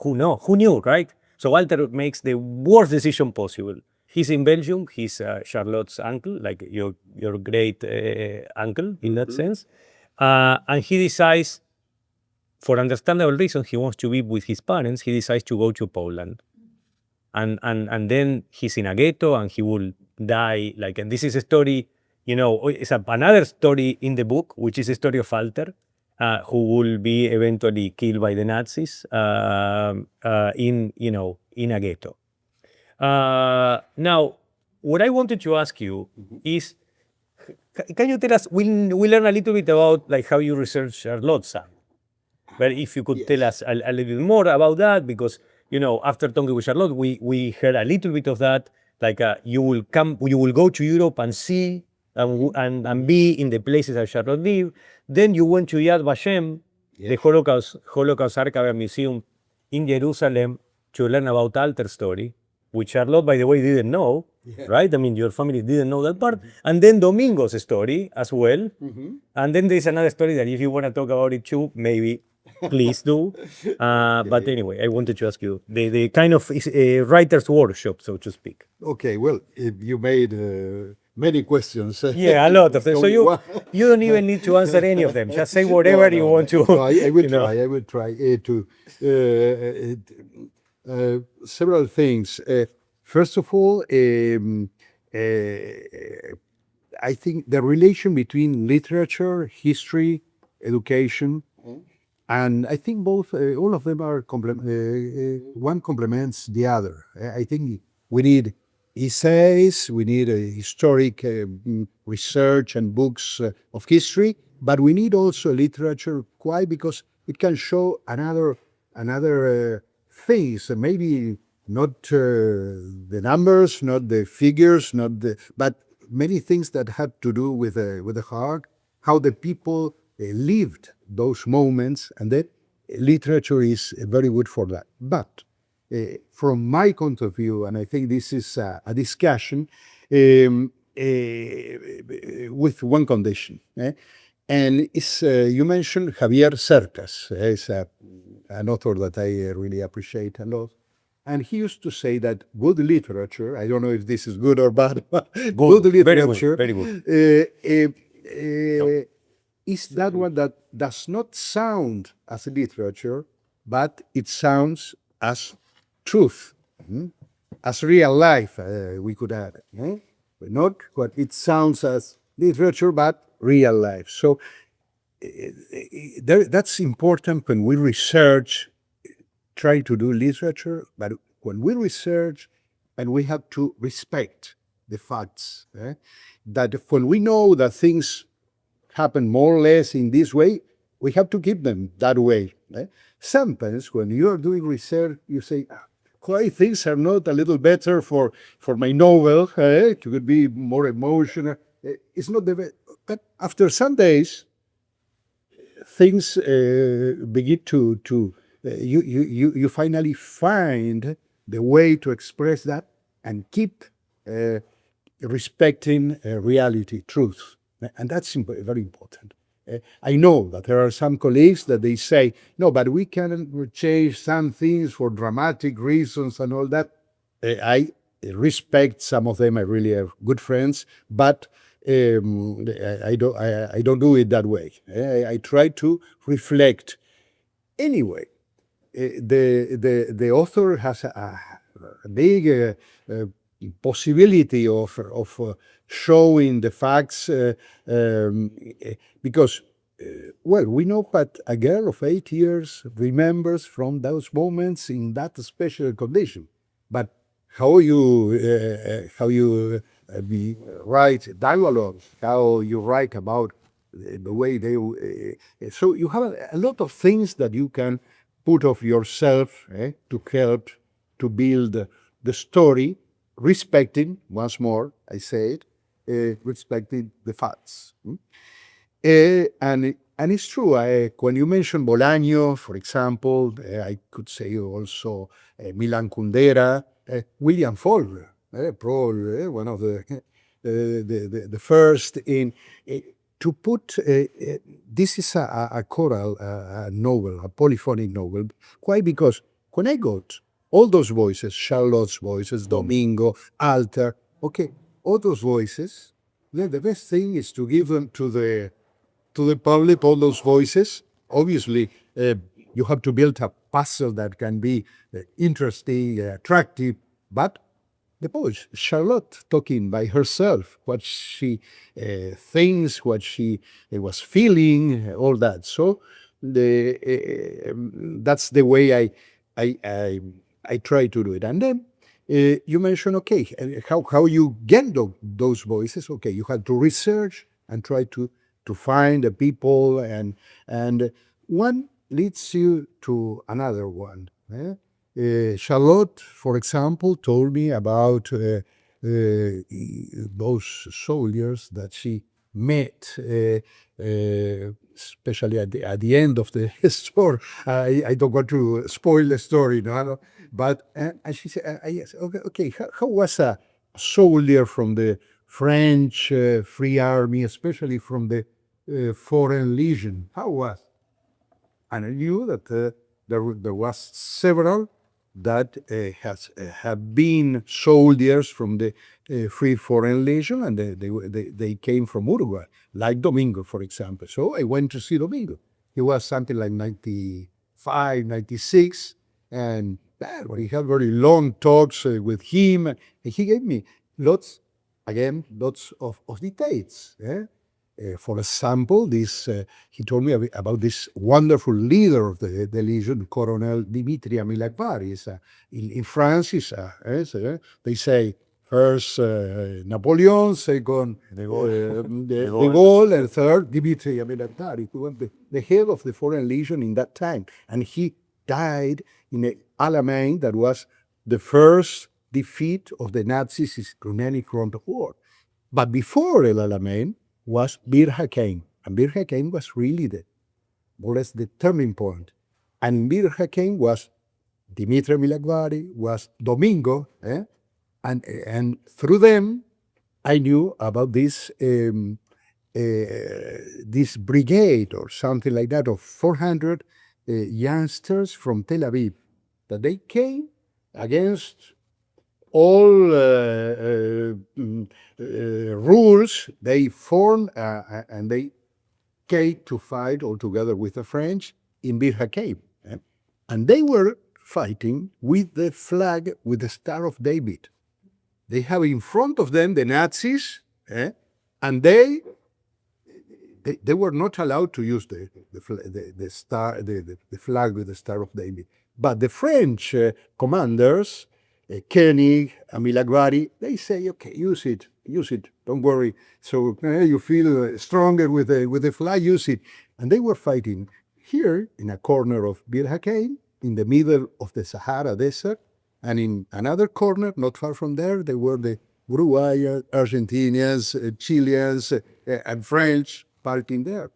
who knew, right? So Walter makes the worst decision possible. He's in Belgium. He's Charlotte's uncle, like your great uncle in that sense. And he decides, for understandable reasons, he wants to be with his parents. He decides to go to Poland. And then he's in a ghetto and he will die. And this is a story, it's another story in the book, which is a story of Walter, who will be eventually killed by the Nazis in a ghetto. Now, what I wanted to ask you is, can you tell us, we learn a little bit about how you research Charlotte's son. But if you could tell us a little bit more about that, because, after talking with Charlotte, we heard a little bit of that, you will go to Europe and see and be in the places that Charlotte lived. Then you went to Yad Vashem, the Holocaust Archive Museum in Jerusalem, to learn about Walter's story, which Charlotte, by the way, didn't know, right? I mean, your family didn't know that part. And then Domingo's story as well. And then there's another story that if you want to talk about it too, maybe, please do. But anyway, I wanted to ask you, the kind of writer's workshop, so to speak. Okay, well, you made many questions. Yeah, a lot of them. So you don't even need to answer any of them. Just say whatever you want to. No, I will try. I will try to several things. First of all, I think the relation between literature, history, education, and I think both, all of them are one complements the other. I think we need essays, we need historic research and books of history, but we need also literature. Why? Because it can show another things, maybe not the numbers, not the figures, but many things that had to do with the heart, how the people lived those moments, and that literature is very good for that. But from my point of view, and I think this is a discussion with one condition, and it's, you mentioned Javier Cercas, is an author that I really appreciate a lot. And he used to say that good literature, I don't know if this is good or bad, but good literature very good. Is that one that does not sound as literature, but it sounds as truth, as real life, we could add. Not what it sounds as literature, but real life. So that's important when we research, try to do literature, but when we research, and we have to respect the facts, that when we know that things happen more or less in this way, we have to keep them that way. Sometimes when you are doing research, you say, why things are not a little better for my novel, to be more emotional. It's not the best. But after some days, things begin to you finally find the way to express that and keep respecting reality, truth. And that's very important. I know that there are some colleagues that they say, no, but we can change some things for dramatic reasons and all that. I respect some of them. I really have good friends, but I don't do it that way. I try to reflect. Anyway, the author has a big possibility of showing the facts because, well, we know that a girl of 8 years remembers from those moments in that special condition. But how you we write dialogues, how you write about the way they. So you have a lot of things that you can put of yourself to help to build the story, respecting, once more, I say it, respecting the facts. And it's true, when you mention Bolaño, for example, I could say also Milan Kundera, William Faulkner, probably one of the first in to put this is a choral novel, a polyphonic novel. Why? Because when I got all those voices, Charlotte's voices, Domingo, Alter, okay, all those voices, then the best thing is to give them to the public, all those voices. Obviously, you have to build a puzzle that can be interesting, attractive, but the voice, Charlotte talking by herself, what she thinks, what she was feeling, all that. So that's the way I try to do it. And then you mentioned, okay, how you get those voices. Okay, you have to research and try to find the people, and one leads you to another one. Charlotte, for example, told me about those soldiers that she met, especially at the end of the story. I don't want to spoil the story, no? But and she said, yes, okay. How was a soldier from the French Free Army, especially from the Foreign Legion? How was? And I knew that there was several that have been soldiers from the Free Foreign Legion, and they came from Uruguay, like Domingo, for example. So I went to see Domingo. He was something like 95, 96, and we had very long talks with him, and he gave me lots of details. For example, he told me about this wonderful leader of the Legion, Colonel Dimitri Amilakvari. In France, they say first Napoleon, second de Gaulle, and third Dimitri Amilakvari, who was the head of the Foreign Legion in that time. And he died in the Alamein, that was the first defeat of the Nazis in any front of war. But before El Alamein was Bir Hakeim, and Bir Hakeim was really more or less the turning point. And Bir Hakeim was Dimitri Milagvari, was Domingo, and through them I knew about this brigade or something like that of 400 youngsters from Tel Aviv, that they came against all rules. They formed and they came to fight all together with the French in Bir Hakeim. And they were fighting with the flag, with the Star of David. They have in front of them the Nazis, and they were not allowed to use the flag with the Star of David. But the French commanders, Koenig, Amilagvari, they say, okay, use it, don't worry. So you feel stronger with the flag, use it. And they were fighting here in a corner of Bir Hakeim, in the middle of the Sahara Desert, and in another corner, not far from there, they were the Uruguayans, Argentinians, Chileans, and French fighting there,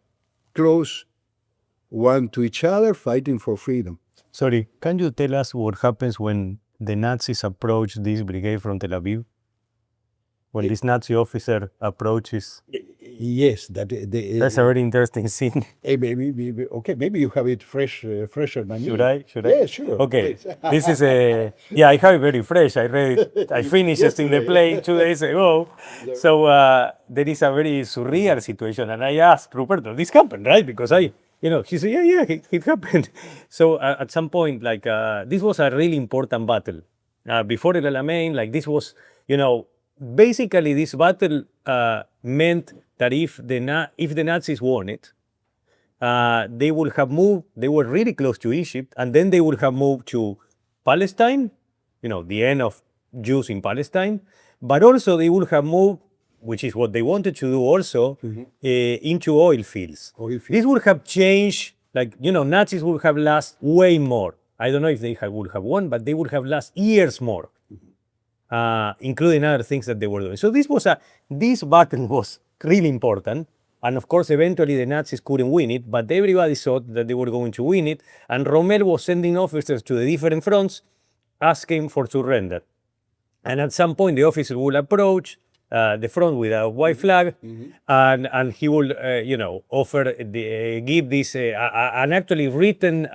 close one to each other, fighting for freedom. Sorry, can you tell us what happens when the Nazis approach this brigade from Tel Aviv? When this Nazi officer approaches? Yes, that's a very interesting scene. Maybe you have it fresher than you. Should I? Yeah, sure. Okay, this is I have it very fresh. I read it. I finished it in the play 2 days ago. So there is a very surreal situation, and I asked Ruperto, this happened, right? Because he said, yeah, it happened. So at some point, this was a really important battle. Before El Alamein, this was, basically this battle meant that if the Nazis won it, they would have moved, they were really close to Egypt, and then they would have moved to Palestine, the end of Jews in Palestine, but also they would have moved, which is what they wanted to do also, into oil fields. This would have changed, Nazis would have lasted way more. I don't know if they would have won, but they would have lasted years more, including other things that they were doing. So this battle was really important. And of course, eventually the Nazis couldn't win it, but everybody thought that they were going to win it. And Rommel was sending officers to the different fronts, asking for surrender. And at some point, the officer will approach the front with a white flag, and he will, offer, give this, an actually written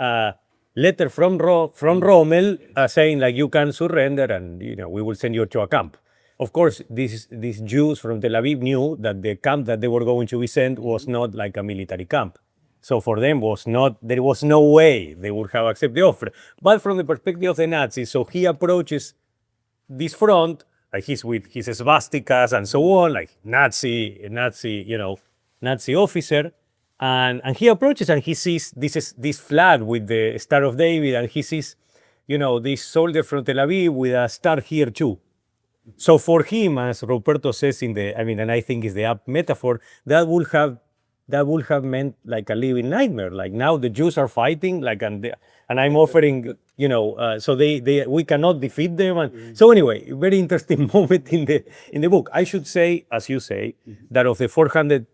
letter from Rommel saying, like, you can surrender, and, we will send you to a camp. Of course, these Jews from Tel Aviv knew that the camp that they were going to be sent was not like a military camp. So for them, there was no way they would have accepted the offer. But from the perspective of the Nazis, so he approaches this front, like he's with his swastikas and so on, like Nazi officer, and he approaches and he sees this flag with the Star of David, and he sees, this soldier from Tel Aviv with a star here too. So for him, as Ruperto says and I think is the apt metaphor, that would have meant like a living nightmare. Like now the Jews are fighting, like and I'm offering, so we cannot defeat them. And so anyway, very interesting moment in the book. I should say, as you say, that of the 400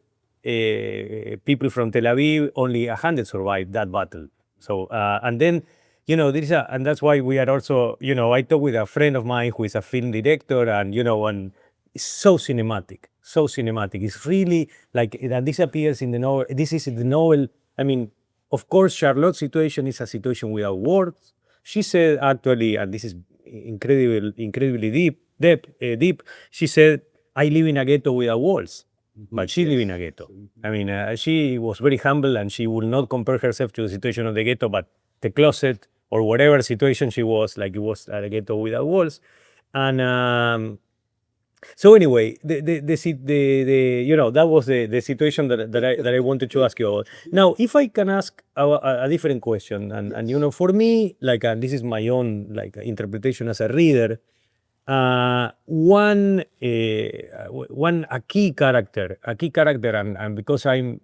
people from Tel Aviv, only 100 survived that battle. So and then. And that's why we are also, I talked with a friend of mine who is a film director, and, and it's so cinematic. It's really like, and this appears in the novel. This is the novel. I mean, of course, Charlotte's situation is a situation without words. She said, actually, and this is incredibly deep. She said, I live in a ghetto without walls. But she lived in a ghetto. I mean, she was very humble, and she would not compare herself to the situation of the ghetto, but the closet or whatever situation she was, like it was a ghetto without walls. And so anyway, that was the situation that I wanted to ask you about. Now, if I can ask a different question, and for me, like this is my own like interpretation as a reader. A key character, and because I'm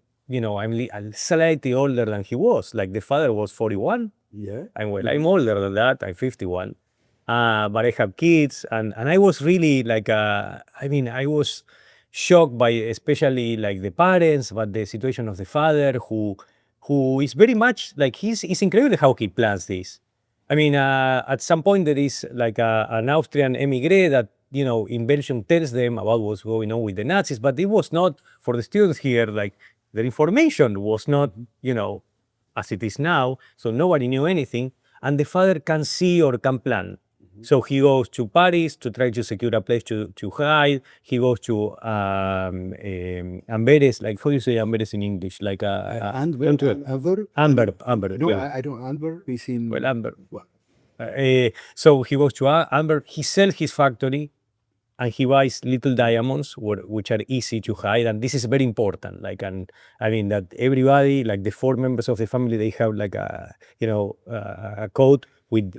slightly older than he was. Like the father was 41. Yeah. I'm older than that. I'm 51. But I have kids, and I was really like, I was shocked by especially like the parents, but the situation of the father who is very much like it's incredible how he plans this. I mean, at some point there is like an Austrian emigre that, in Belgium tells them about what's going on with the Nazis, but it was not for the students here, like the information was not, as it is now, so nobody knew anything, and the father can see or can plan. So he goes to Paris to try to secure a place to hide. He goes to Amberes, like how do you say Amberes in English? Like Amber? Amber. No, Yeah. I don't. Amber is in. Well, Amber. So he goes to Amber. He sells his factory, and he buys little diamonds, which are easy to hide. And this is very important. Like, and I mean that everybody, like the 4 members of the family, they have like a code with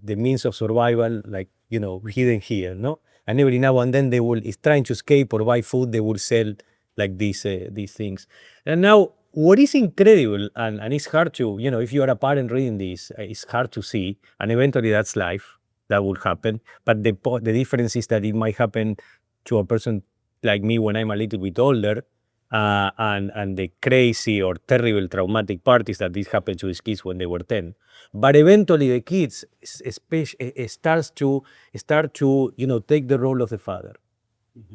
the means of survival, like, hidden here, no? And every now and then is trying to escape or buy food, they will sell like these things. And now, what is incredible, and it's hard to, if you are a parent reading this, it's hard to see, and eventually that's life, that will happen. But the difference is that it might happen to a person like me when I'm a little bit older, and the crazy or terrible traumatic part is that this happened to these kids when they were 10. But eventually the kids start to take the role of the father.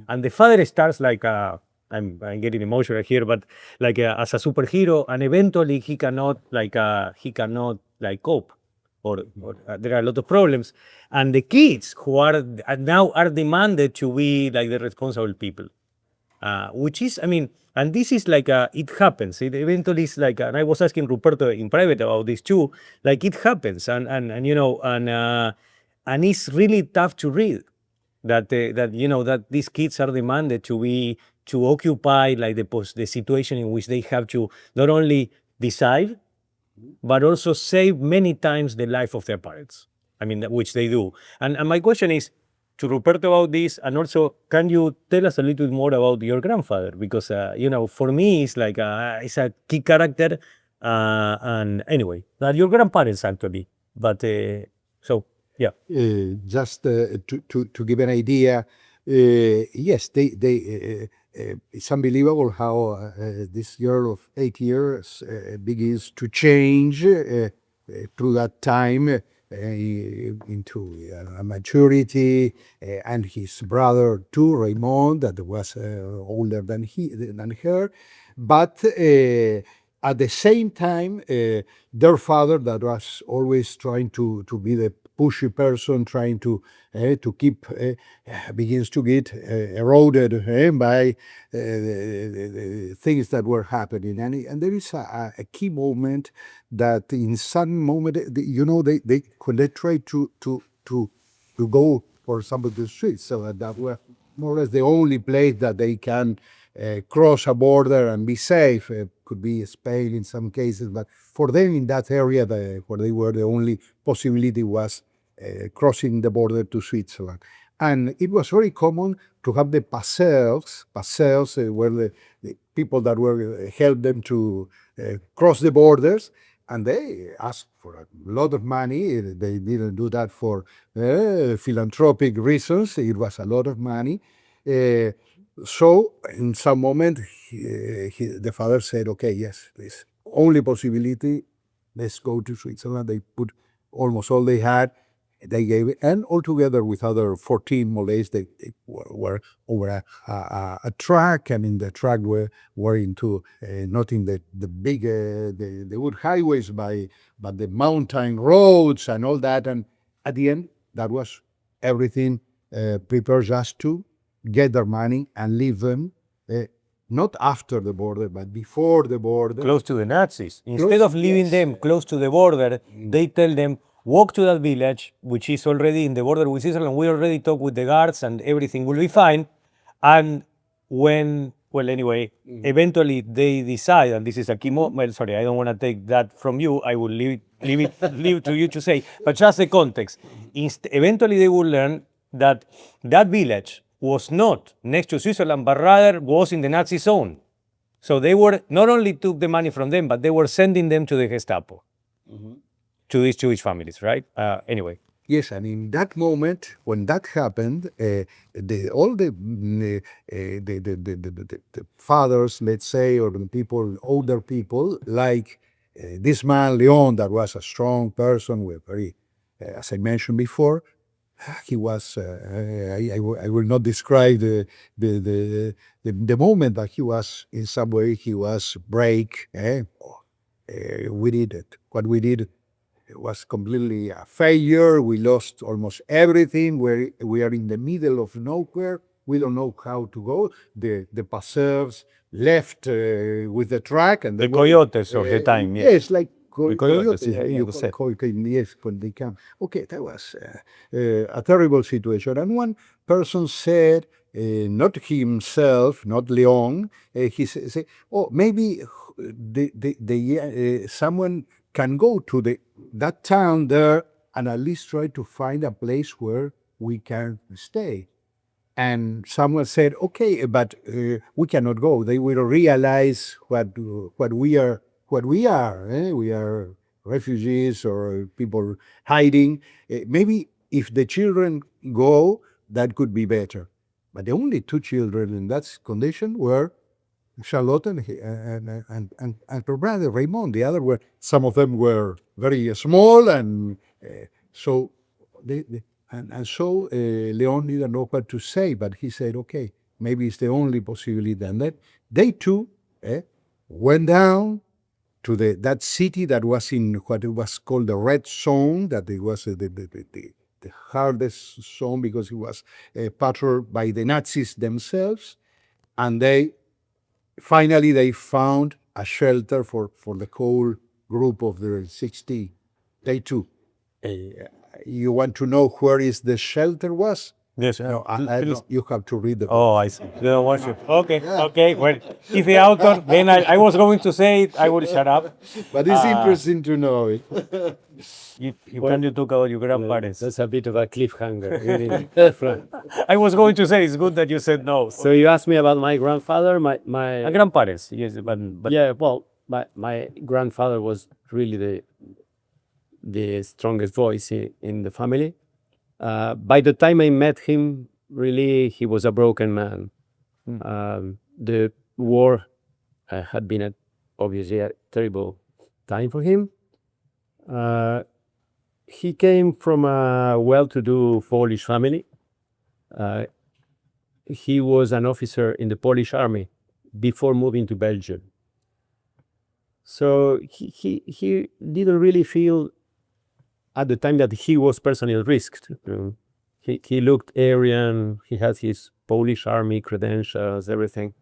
And the father starts like I'm getting emotional here, but like as a superhero, and eventually he cannot cope, or there are a lot of problems, and the kids who are demanded to be like the responsible people, which is, and this is like it happens. It eventually is like, and I was asking Ruperto in private about this too. Like it happens, and it's really tough to read that these kids are demanded to occupy like the situation in which they have to not only decide, but also save many times the life of their parents. Which they do. And my question is, to Ruperto about this, and also, can you tell us a little bit more about your grandfather? Because for me, it's like it's a key character. And anyway, that your grandparents actually. But so yeah. Just to give an idea, yes, it's unbelievable how this girl of 8 years begins to change through that time into maturity, and his brother too, Raymond, that was older than her, but at the same time, their father, that was always trying to be the pushy person, trying to keep, begins to get eroded by the things that were happening. And there is a key moment that in some moment, they when they try to go, for example, the streets, so that were more or less the only place that they can cross a border and be safe. Could be Spain in some cases, but for them in that area where they were, the only possibility was crossing the border to Switzerland. And it was very common to have the passeurs were the people that were help them to cross the borders, and they asked for a lot of money. They didn't do that for philanthropic reasons. It was a lot of money. So in some moment, the father said, okay, yes, this only possibility, let's go to Switzerland. They put almost all they had, they gave it, and altogether with other 14 Malays, they were over a track, and in the track were into not in the big the wood highways, but the mountain roads and all that. And at the end, that was everything prepared just to get their money and leave them, not after the border, but before the border. Close to the Nazis. Instead of leaving them close to the border, they tell them, walk to that village, which is already in the border with Switzerland. We already talked with the guards and everything will be fine. And eventually they decide, and this is a key moment, sorry, I don't want to take that from you. I will leave it to you to say, but just the context. Eventually they will learn that that village was not next to Switzerland, but rather was in the Nazi zone. So they were not only took the money from them, but they were sending them to the Gestapo, to these Jewish families, right? Anyway. Yes, and in that moment, when that happened, all the fathers, let's say, or the people, older people, like this man Leon, that was a strong person, with very, as I mentioned before, he was. I will not describe the moment, but he was in some way he was break. We did it. What we did. It was completely a failure. We lost almost everything. We are in the middle of nowhere. We don't know how to go. The passeurs left with the track, and the coyotes of the time. Yes, like coyotes. Yes, when they come. Okay, that was a terrible situation. And one person said, not himself, not Leon, he said, "Oh, maybe someone can go to that town there and at least try to find a place where we can stay." And someone said, "Okay, but we cannot go. They will realize what we are. We are refugees or people hiding. Maybe if the children go, that could be better." But the only two children in that condition were Charlotte and her brother Raymond. The other some of them were very small, and so Leon didn't know what to say, but he said, "Okay, maybe it's the only possibility." Then that they too went down to that city that was in what it was called the Red Zone, that it was the hardest zone because it was patrolled by the Nazis themselves, and finally they found a shelter for the whole group of the 60. They too. You want to know where is the shelter was? Yes. No, you have to read the book. Oh, I see. You don't want to. Okay, okay. Well, if the author, then I was going to say it, I would shut up. But it's interesting to know it. You can talk about your grandparents. That's a bit of a cliffhanger. Really. I was going to say it's good that you said no. So you asked me about my grandfather, my Grandparents, yes, but yeah. Well, my grandfather was really the strongest voice in the family. By the time I met him, really, he was a broken man. The war had been obviously a terrible time for him. He came from a well-to-do Polish family. He was an officer in the Polish army before moving to Belgium. So he didn't really feel at the time that he was personally risked. He looked Aryan, he had his Polish army credentials, everything.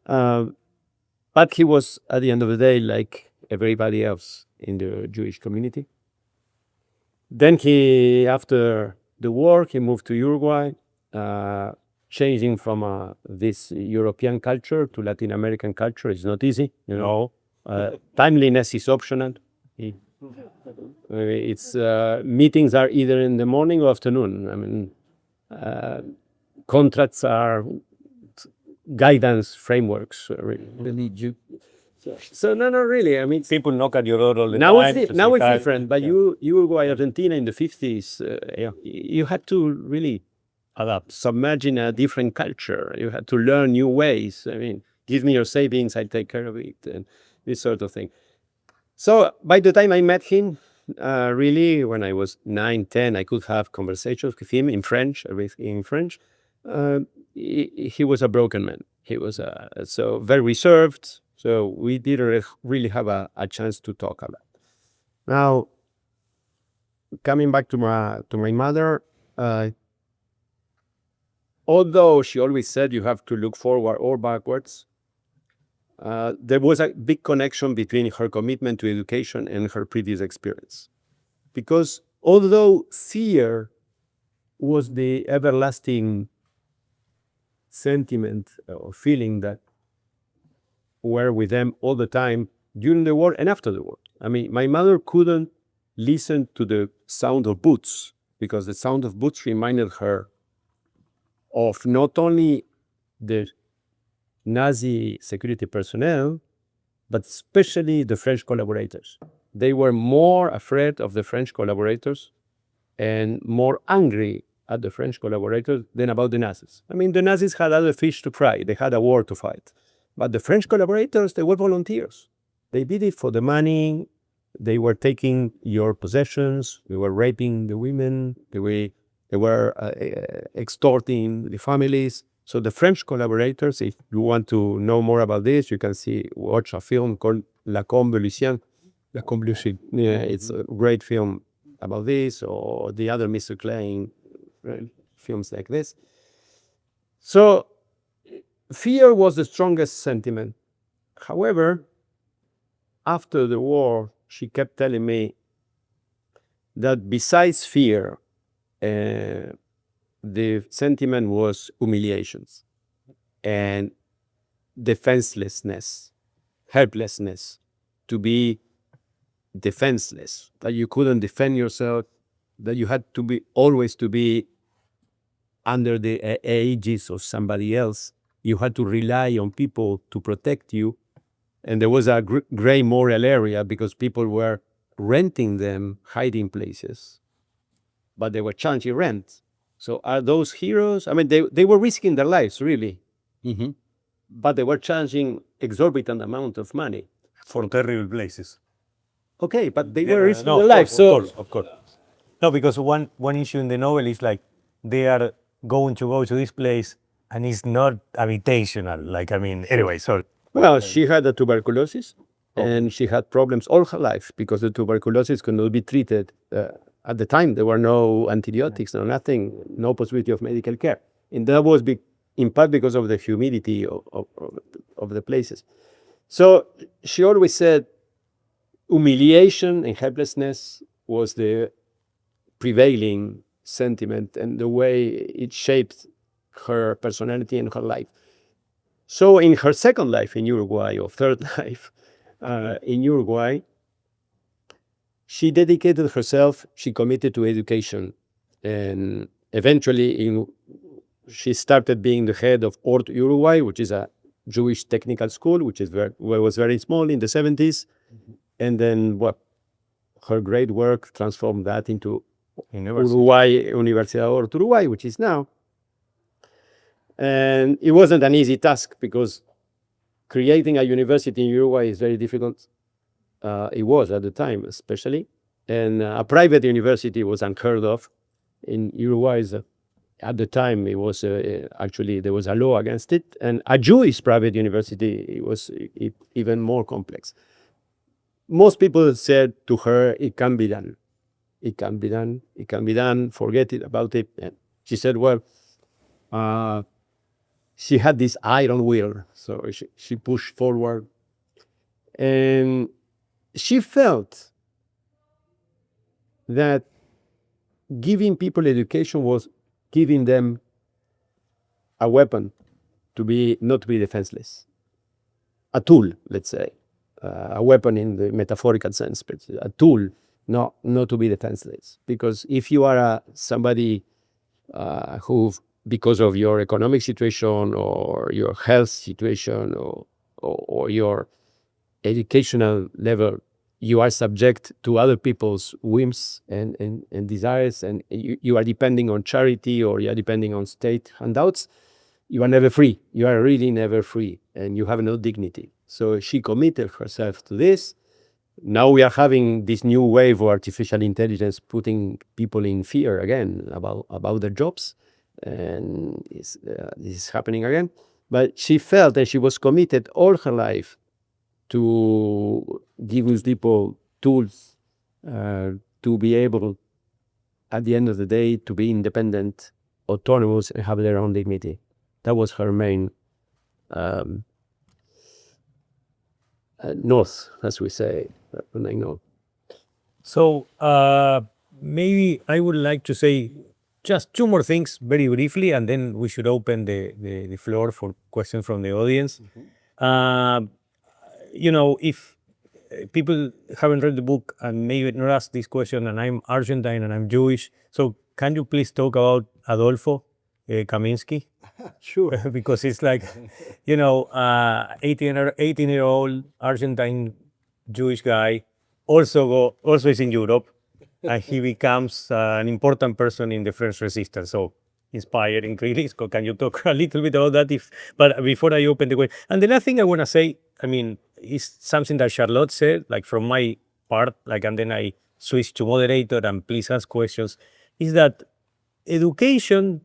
But he was, at the end of the day, like everybody else in the Jewish community. Then after the war, he moved to Uruguay, changing from this European culture to Latin American culture is not easy, you know. Timeliness is optional. It's meetings are either in the morning or afternoon. I mean, contracts are guidance frameworks. Really. So no, really. I mean, people knock at your door all the now time. it's different. But Uruguay, Argentina in the 50s, you had to really adapt, submerge in a different culture. You had to learn new ways. I mean, give me your savings, I take care of it, and this sort of thing. So by the time I met him, really, when I was 9, 10, I could have conversations with him in French, everything in French. He was a broken man. He was so very reserved. So we didn't really have a chance to talk about. Now, coming back to my mother, although she always said you have to look forward or backwards, there was a big connection between her commitment to education and her previous experience. Because although fear was the everlasting sentiment or feeling that were with them all the time during the war and after the war. I mean, my mother couldn't listen to the sound of boots because the sound of boots reminded her of not only the Nazi security personnel, but especially the French collaborators. They were more afraid of the French collaborators and more angry at the French collaborators than about the Nazis. I mean, the Nazis had other fish to fry. They had a war to fight. But the French collaborators, they were volunteers. They did it for the money. They were taking your possessions. They were raping the women. They were extorting the families. So the French collaborators, if you want to know more about this, you can watch a film called La Convolution. La Convolution. Yeah, it's a great film about this, or the other Mr. Klein, right? Films like this. So fear was the strongest sentiment. However, after the war, she kept telling me that besides fear, the sentiment was humiliations and defenselessness, helplessness, to be defenseless, that you couldn't defend yourself, that you had to be always to be under the aegis of somebody else. You had to rely on people to protect you. And there was a gray moral area because people were renting them hiding places, but they were charging rent. So are those heroes? I mean, they were risking their lives, really. Mm-hmm. But they were charging exorbitant amount of money. For terrible places. Okay, but they were risking their of lives. Of course. No, because one issue in the novel is like they are going to go to this place and it's not habitational. Like, I mean, anyway, so. Well, she had a tuberculosis and she had problems all her life because the tuberculosis could not be treated. At the time, there were no antibiotics, no nothing, no possibility of medical care. And that was in part because of the humidity of the places. So she always said humiliation and helplessness was the prevailing sentiment and the way it shaped her personality and her life. So in her second life in Uruguay, or third life in Uruguay, she dedicated herself, she committed to education. And eventually she started being the head of ORT Uruguay, which is a Jewish technical school, which was very small in the 70s. And then her great work transformed that into Universidad ORT Uruguay, which is now. And it wasn't an easy task because creating a university in Uruguay is very difficult. It was at the time, especially. And a private university was unheard of. In Uruguay, at the time, it was actually, there was a law against it. And a Jewish private university, it was even more complex. Most people said to her, it can be done. It can be done. It can be done. Forget it about it. And she said, well, she had this iron will. So she pushed forward. And she felt that giving people education was giving them a weapon not to be defenseless. A tool, let's say. A weapon in the metaphorical sense, but a tool not to be defenseless. Because if you are somebody who, because of your economic situation or your health situation or your educational level, you are subject to other people's whims and desires, and you are depending on charity or you are depending on state handouts, you are never free. You are really never free, and you have no dignity. So she committed herself to this. Now we are having this new wave of artificial intelligence putting people in fear again about their jobs, and this is happening again. But she felt that she was committed all her life to give these people tools to be able, at the end of the day, to be independent, autonomous, and have their own dignity. That was her main north, as we say. I know. So maybe I would like to say just two more things very briefly, and then we should open the floor for questions from the audience. If people haven't read the book and maybe not asked this question, and I'm Argentine and I'm Jewish, so can you please talk about Adolfo Kaminsky? Sure. Because it's like, 18-year-old Argentine Jewish guy, also is in Europe, and he becomes an important person in the French resistance. So inspiring, really. So can you talk a little bit about that? But before I open the question, and the last thing I want to say, is something that Charlotte said, like from my part, and then I switch to moderator and please ask questions, is that education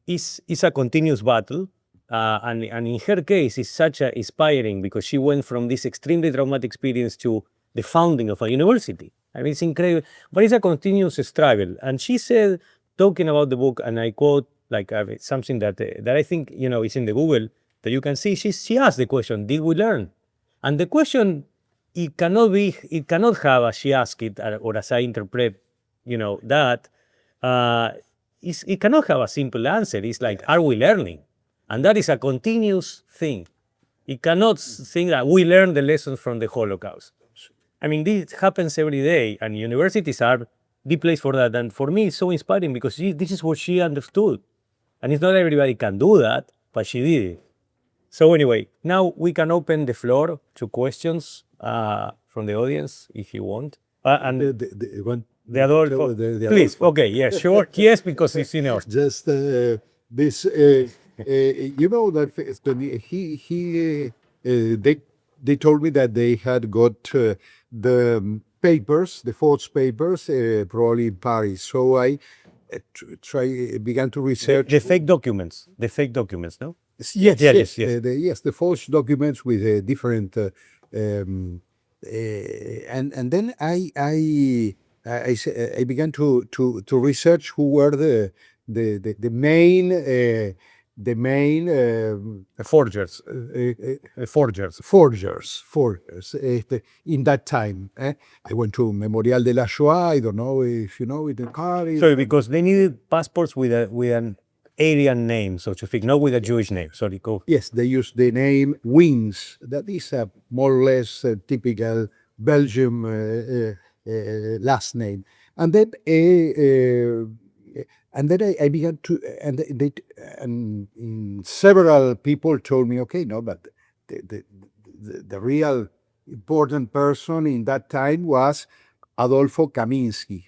is a continuous battle. And in her case, it's such a inspiring because she went from this extremely traumatic experience to the founding of a university. It's incredible, but it's a continuous struggle. And she said, talking about the book, and I quote something that I think is in the Google that you can see. She asked the question, "Did we learn?" And the question, it cannot have, as she asked it, or as I interpret, that it cannot have a simple answer. It's like, are we learning? And that is a continuous thing. It cannot think that we learn the lessons from the Holocaust. This happens every day, and universities are the place for that. And for me, it's so inspiring because this is what she understood. And it's not everybody can do that, but she did it. So anyway, now we can open the floor to questions from the audience, if you want. And the Adolfo, please. Okay, yeah, sure. Yes, because it's in our... Just this, that they told me that they had got the papers, the false papers, probably in Paris. So I began to research. The fake documents, no? Yes. Yes. The false documents with different, and then I began to research who were the main the main Forgers. Forgers. forgers in that time. I went to Memorial de la Shoah. I don't know if you know it in Paris. Sorry, because they needed passports with an Aryan name, so to speak, not with a Jewish name. Sorry, go. Yes, they use the name Wings. That is a more or less typical Belgium last name. And then I began to, and several people told me, okay, no, but the real important person in that time was Adolfo Kaminsky.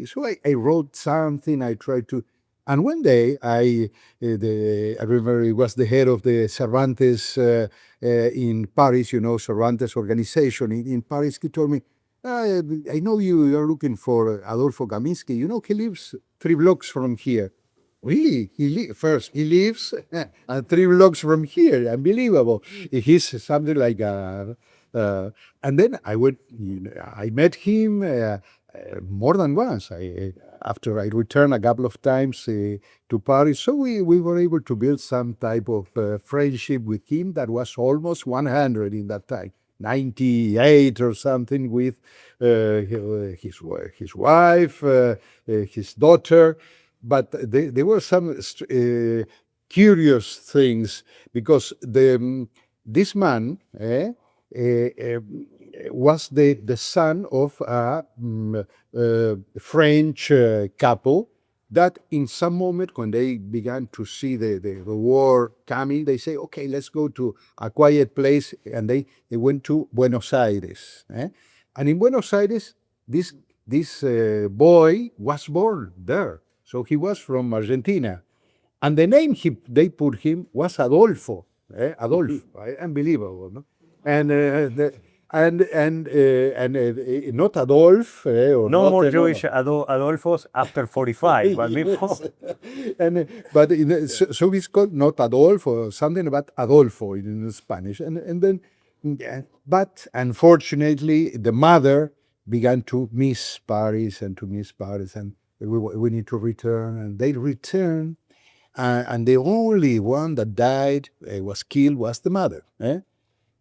So I wrote something. I tried to. And one day, I remember it was the head of the Cervantes in Paris, Cervantes organization in Paris. He told me, I know you are looking for Adolfo Kaminsky. He lives 3 blocks from here. Really? He lives 3 blocks from here. Unbelievable. He's something like and then I met him more than once. After I returned a couple of times to Paris, so we were able to build some type of friendship with him that was almost 100 in that time, 98 or something, with his wife, his daughter. But there were some curious things because this man was the son of a French couple that in some moment when they began to see the war coming, they say, okay, let's go to a quiet place. And they went to Buenos Aires. And in Buenos Aires, this boy was born there. So he was from Argentina. And the name they put him was Adolfo. Adolfo, unbelievable. No? And not Adolf. No more Jewish Adolfos after 45, but before. So it's called not Adolfo or something about Adolfo in Spanish. And then, but unfortunately, the mother began to miss Paris, and we need to return. And they returned, and the only one that died, was killed, was the mother.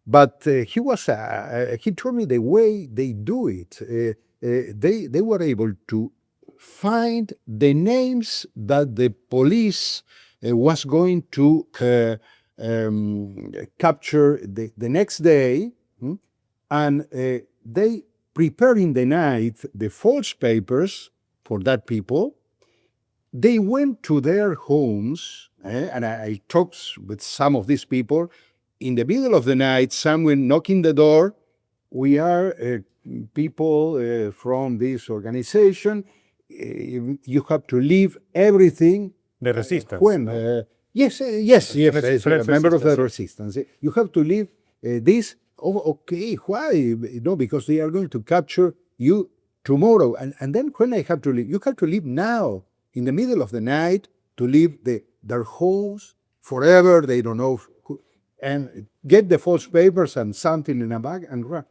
But he told me the way they do it, they were able to find the names that the police was going to capture the next day, and they prepared in the night the false papers for that people. They went to their homes, and I talked with some of these people. In the middle of the night, someone knocking the door. We are people from this organization. You have to leave everything. The resistance. When? Yes, a member of the resistance. You have to leave this. Oh, okay, why? No, because they are going to capture you tomorrow. And then when I have to leave, you have to leave now, in the middle of the night, to leave their homes forever. They don't know. And get the false papers and something in a bag and run.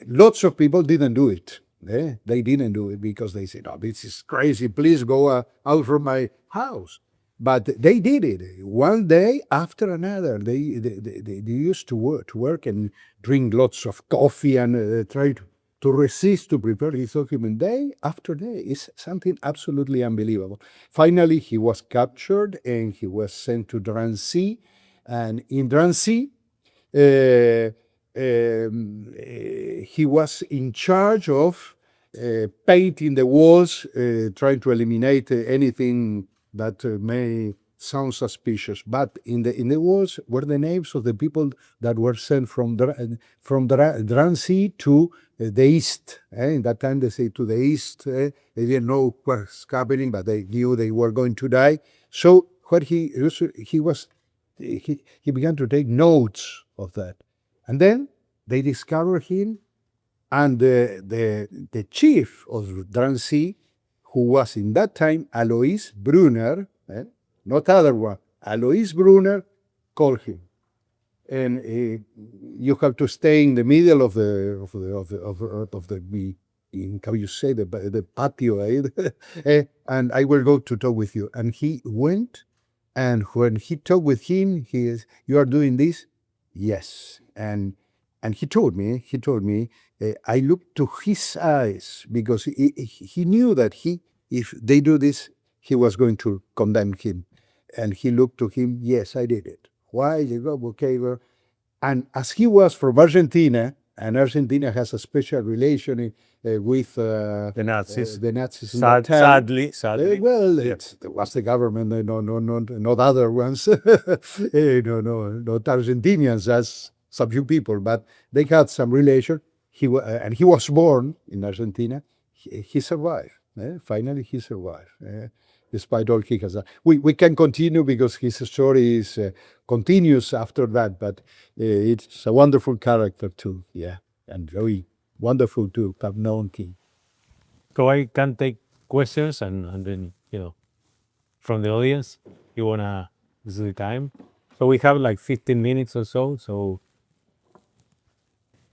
Lots of people didn't do it. They didn't do it because they said, "Oh, this is crazy. Please go out from my house." But they did it one day after another. They used to work and drink lots of coffee and try to resist to prepare his document day after day. It's something absolutely unbelievable. Finally, he was captured and he was sent to Drancy. And in Drancy, he was in charge of painting the walls, trying to eliminate anything that may sound suspicious. But in the walls were the names of the people that were sent from Drancy to the east. In that time, they say to the east. They didn't know what was happening, but they knew they were going to die. So what he began to take notes of that. And then they discovered him, and the chief of Drancy, who was in that time Alois Brunner, not other one, Alois Brunner, called him. And you have to stay in the middle of the how you say, the patio, and I will go to talk with you. And he went And when he talked with him, he is, you are doing this? Yes. And he told me, I looked to his eyes because he knew that if they do this, he was going to condemn him. And he looked to him, yes, I did it. Why? You go, okay, well. And as he was from Argentina, and Argentina has a special relation with The Nazis. the Nazis in that time. Sadly. Well, it was the government, not other ones, not Argentinians, as some few people, but they had some relation. And he was born in Argentina. He survived. Finally, he survived. Despite all he has done. We can continue because his story is, continues after that, but it's a wonderful character too. Yeah, and very wonderful to have known him. So I can take questions and then, from the audience, this is the time. So we have like 15 minutes or so. So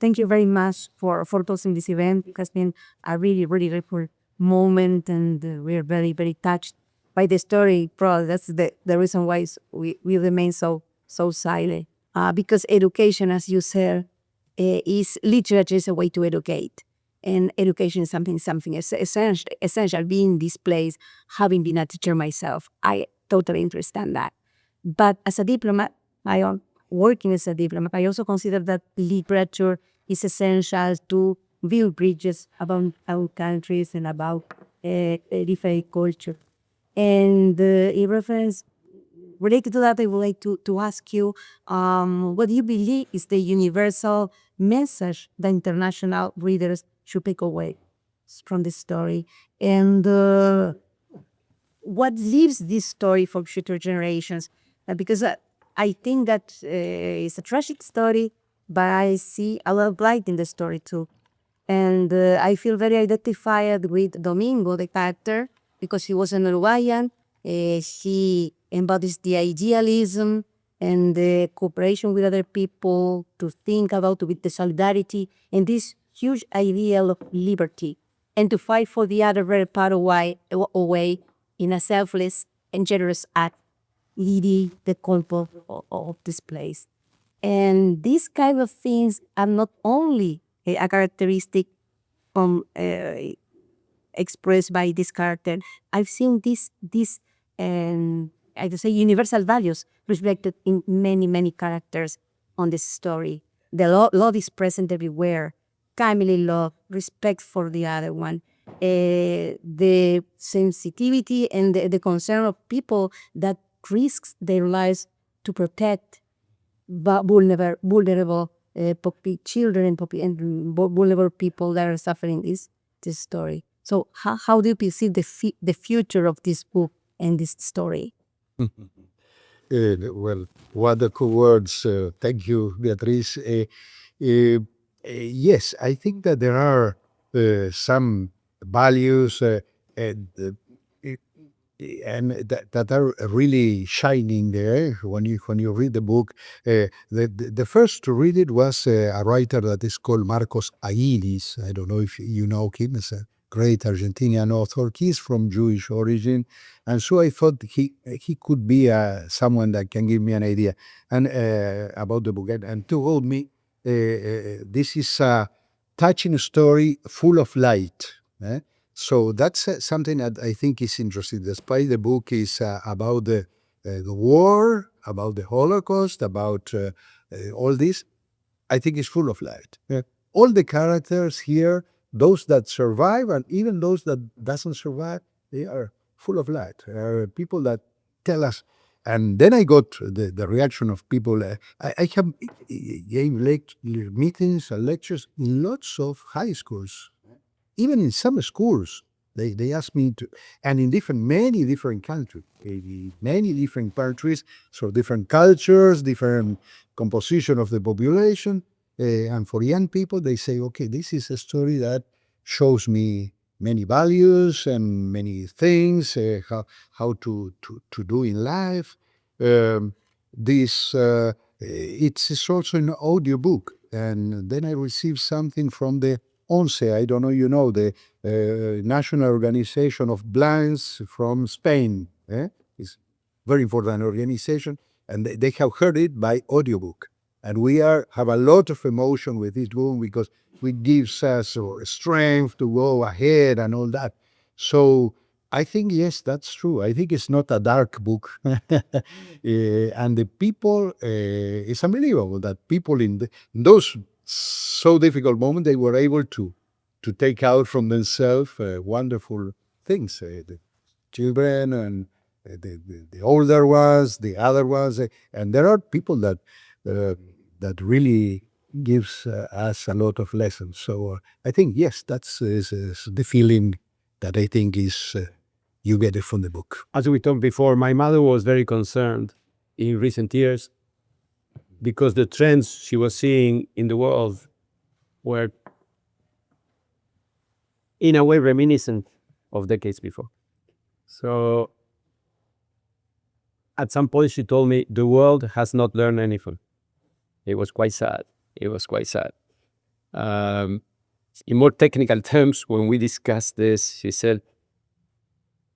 Thank you very much for hosting this event. It has been a really, really grateful moment, and we are very, very touched by the story. Probably that's the reason why we remain so silent. Because education, as you said, is literature is a way to educate. And education is something essential. Being in this place, having been a teacher myself, I totally understand that. But as a diplomat, working as a diplomat, I also consider that literature is essential to build bridges about our countries and about different culture. And in reference, related to that, I would like to ask you, what do you believe is the universal message that international readers should take away from this story? And what leaves this story for future generations? Because I think that it's a tragic story, but I see a lot of light in the story too. And I feel very identified with Domingo, the character, because he was an Uruguayan. He embodies the idealism and the cooperation with other people to think about with the solidarity and this huge ideal of liberty, and to fight for the other very far away in a selfless and generous act, leading the call of this place. And these kind of things are not only a characteristic from expressed by this character. I've seen this I would say universal values reflected in many, many characters on this story. The love is present everywhere. Family love, respect for the other one, the sensitivity and the concern of people that risks their lives to protect vulnerable children and vulnerable people that are suffering this story. So how do you perceive the future of this book and this story? Well, wonderful words. Thank you, Beatriz. Yes, I think that there are some values and that are really shining there when you read the book. The first to read it was a writer that is called Marcos Aguilis. I don't know if you know him. He's a great Argentinian author. He's from Jewish origin, and so I thought he could be someone that can give me an idea and about the book, and told me this is a touching story full of light. So that's something that I think is interesting. Despite the book is about the war, about the Holocaust, about all this, I think it's full of light. All the characters here, those that survive and even those that doesn't survive, they are full of light. There are people that tell us. And then I got the reaction of people. I have gave meetings and lectures in lots of high schools. Even in some schools, they ask me to, and in many different countries, many different countries, so different cultures, different composition of the population. And for young people, they say, okay, this is a story that shows me many values and many things, how to do in life. It's also an audiobook. And then I received something from the ONCE, I don't know, the National Organization of Blinds from Spain. very important organization, and they have heard it by audiobook. And we have a lot of emotion with this book because it gives us strength to go ahead and all that. So I think, yes, that's true. I think it's not a dark book. And the people, it's unbelievable that people in those so difficult moments, they were able to take out from themselves wonderful things. The children and the older ones, the other ones. And there are people that that really gives us a lot of lessons. So I think, yes, that's is the feeling that I think is you get it from the book. As we talked before, my mother was very concerned in recent years because the trends she was seeing in the world were in a way reminiscent of decades before. So at some point she told me the world has not learned anything. It was quite sad. It was quite sad. In more technical terms, when we discussed this, she said,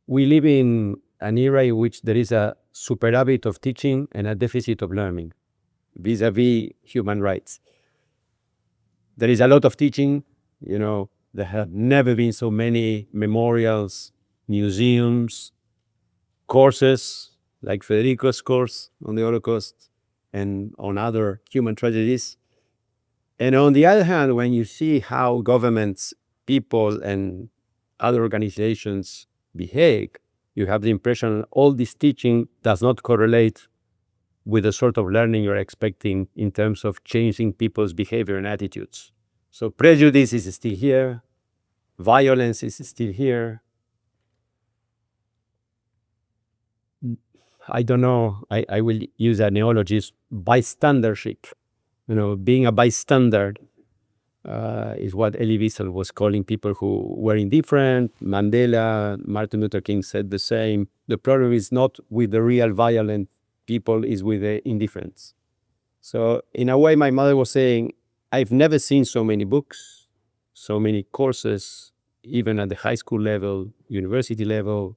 we live in an era in which there is a superhabit of teaching and a deficit of learning, vis-a-vis human rights. There is a lot of teaching, there have never been so many memorials, museums, courses, like Federico's course on the Holocaust and on other human tragedies. And on the other hand, when you see how governments, people, and other organizations behave, you have the impression all this teaching does not correlate with the sort of learning you're expecting in terms of changing people's behavior and attitudes. So prejudice is still here, violence is still here. I don't know, I will use a neologism, bystandership. Being a bystander is what Elie Wiesel was calling people who were indifferent. Mandela, Martin Luther King said the same. The problem is not with the real violent people, is with the indifference. So in a way, my mother was saying, I've never seen so many books, so many courses, even at the high school level, university level,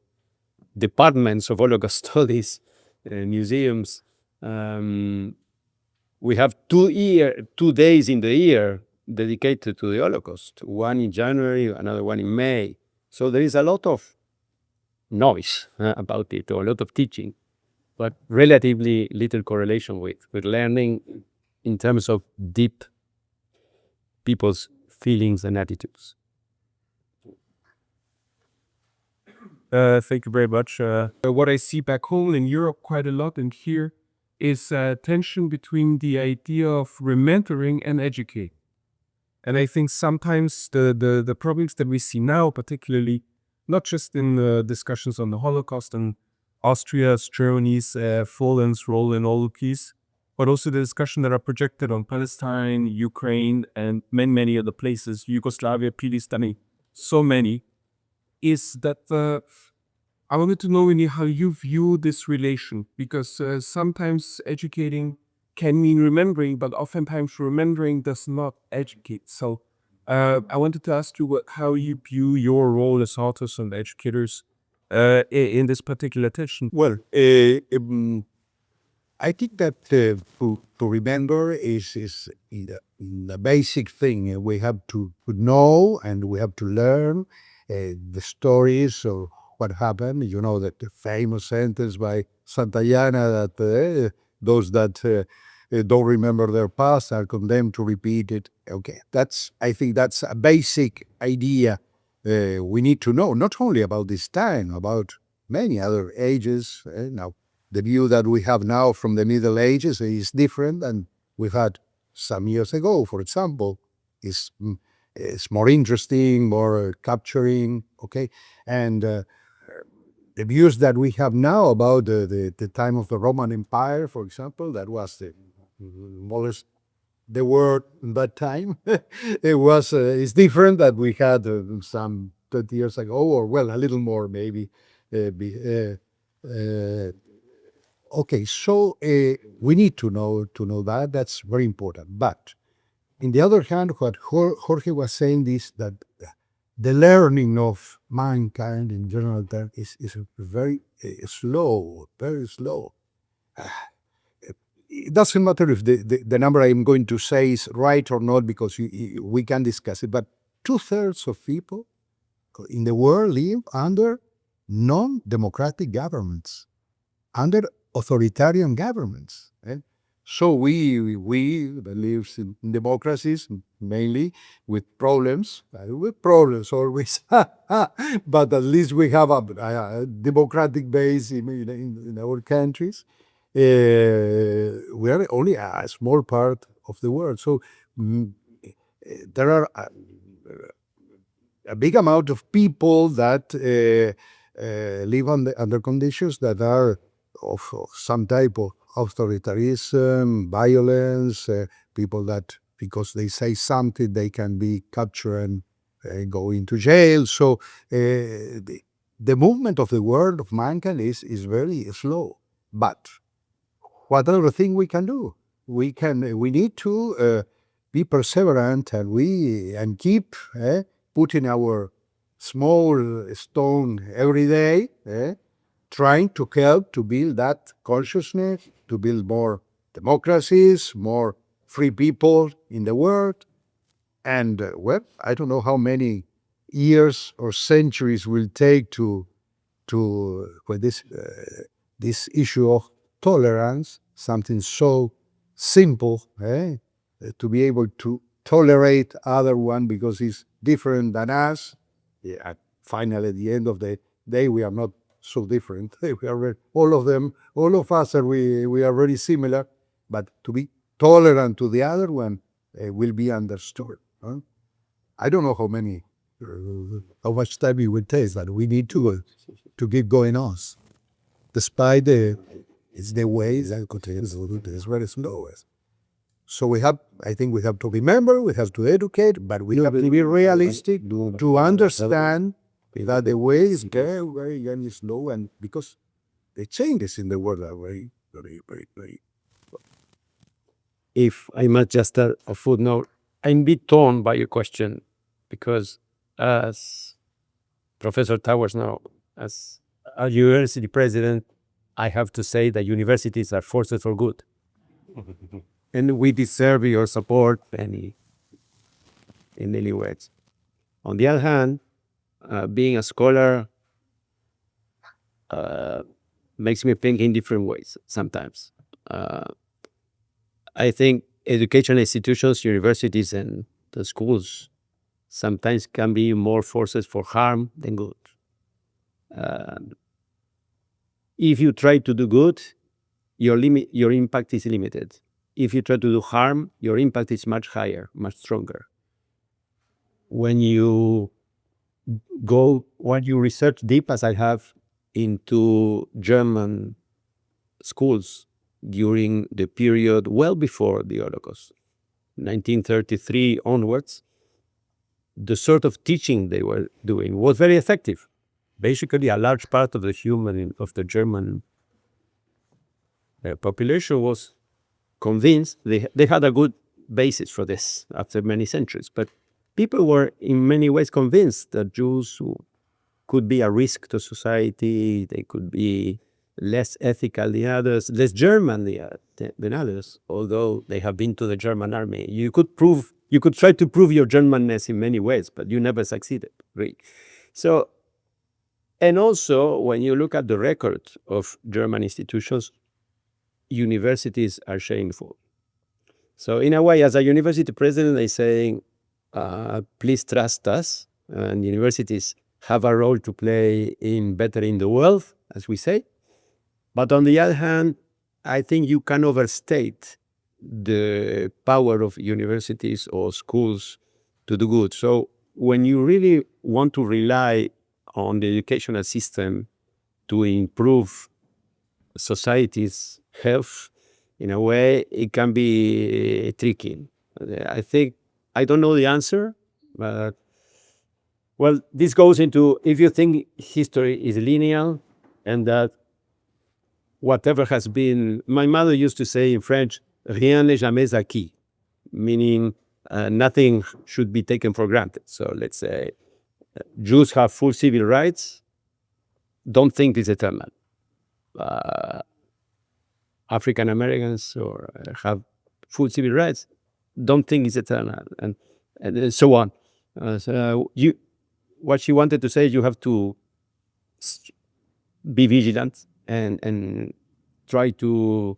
departments of Holocaust studies, museums. We have 2 days in the year dedicated to the Holocaust, one in January, another one in May. So there is a lot of noise about it, or a lot of teaching, but relatively little correlation with learning in terms of deep people's feelings and attitudes. Thank you very much. What I see back home in Europe quite a lot and here is tension between the idea of remembering and educate. And I think sometimes the problems that we see now, particularly not just in the discussions on the Holocaust and Austria's, Germany's, Poland's role in all of these, but also the discussion that are projected on Palestine, Ukraine, and many other places, Yugoslavia, Palestine, so many, is that I wanted to know really how you view this relation, because sometimes educating can mean remembering, but oftentimes remembering does not educate. So I wanted to ask you how you view your role as authors and educators in this particular tension. Well, I think that to remember is the basic thing. We have to know and we have to learn the stories of what happened. You know that the famous sentence by Santayana that those that don't remember their past are condemned to repeat it. Okay, I think that's a basic idea we need to know, not only about this time, about many other ages. Now, the view that we have now from the Middle Ages is different than we've had some years ago, for example. It's more interesting, more capturing, okay? And the views that we have now about the time of the Roman Empire, for example, that was the smallest the word in that time. It's different that we had some 20 years ago, or well, a little more maybe. Okay, so we need to know that. That's very important. But in the other hand, what Jorge was saying is that the learning of mankind in general terms is very slow, very slow. It doesn't matter if the number I'm going to say is right or not, because we can discuss it, but 2/3 of people in the world live under non-democratic governments, under authoritarian governments. So we that lives in democracies, mainly with problems always, but at least we have a democratic base in our countries. We are only a small part of the world. So there are a big amount of people that live under conditions that are of some type of authoritarianism, violence, people that because they say something they can be captured and go into jail. So the movement of the world of mankind is very slow. But what other thing we can do? We need to be perseverant and keep putting our small stone every day, trying to help to build that consciousness, to build more democracies, more free people in the world. And well, I don't know how many years or centuries will take to with this issue of tolerance, something so simple, to be able to tolerate other one because he's different than us. Yeah, finally, at the end of the day, we are not so different. We are all of us we are very similar. But to be tolerant to the other one will be understood. I don't know how much time it would take, but we need to keep going on, despite it's the ways that it's very slow. So I think we have to remember, we have to educate, but we have to be realistic to understand that the way is very, very, very slow, and because the changes in the world are very, very, very, very. If I might just a footnote, I'm a bit torn by your question because as Professor Towers know, as a university president, I have to say that universities are forces for good. And we deserve your support in many ways. On the other hand, being a scholar makes me think in different ways sometimes. I think educational institutions, universities, and the schools sometimes can be more forces for harm than good. If you try to do good, your impact is limited. If you try to do harm, your impact is much higher, much stronger. When you research deep, as I have, into German schools during the period well before the Holocaust, 1933 onwards, the sort of teaching they were doing was very effective. Basically, a large part of the German population was convinced. They had a good basis for this after many centuries, but people were in many ways convinced that Jews could be a risk to society. They could be less ethical than others, less German than others, although they have been to the German army. You could try to prove your Germanness in many ways, but you never succeeded, really. So, and also, when you look at the record of German institutions, universities are shameful. So in a way, as a university president, I'm saying, please trust us, and universities have a role to play in bettering the world, as we say. But on the other hand, I think you can overstate the power of universities or schools to do good. So when you really want to rely on the educational system to improve society's health, in a way, it can be tricky. I don't know the answer, but well, this goes into, if you think history is linear and that whatever has been, my mother used to say in French, rien n'est jamais acquis, meaning nothing should be taken for granted. So let's say Jews have full civil rights, don't think it's eternal. African Americans or have full civil rights, don't think it's eternal, and so on. What she wanted to say, you have to be vigilant and try to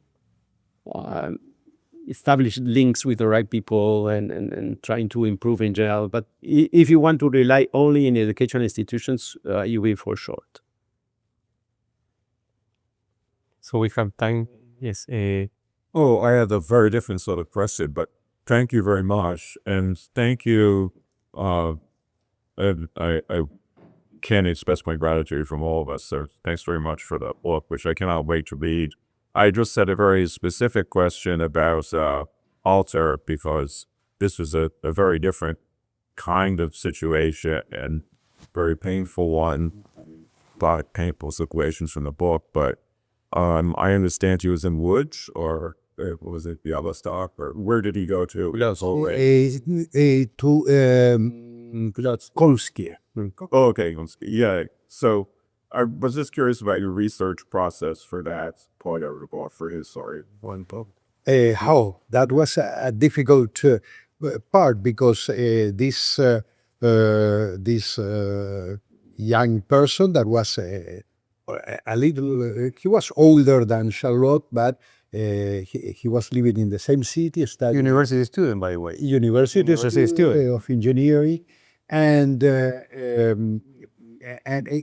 establish links with the right people and trying to improve in general. But if you want to rely only in educational institutions, you'll be for short. So we have time. Yes. Oh, I had a very different sort of question, but thank you very much. And thank you. And I can't express my gratitude from all of us. So thanks very much for the book, which I cannot wait to read. I just had a very specific question about author, because this was a very different kind of situation and very painful one, but painful situations from the book. But I understand he was in Łódź, or was it Białystok, or where did he go to? Konskie. Oh, okay. Yeah. So I was just curious about your research process for that point of the book, for his story. One book. How? That was a difficult part, because this young person that was a little, he was older than Charlotte, but he was living in the same city, studying. University student, by the way. University student. of engineering, and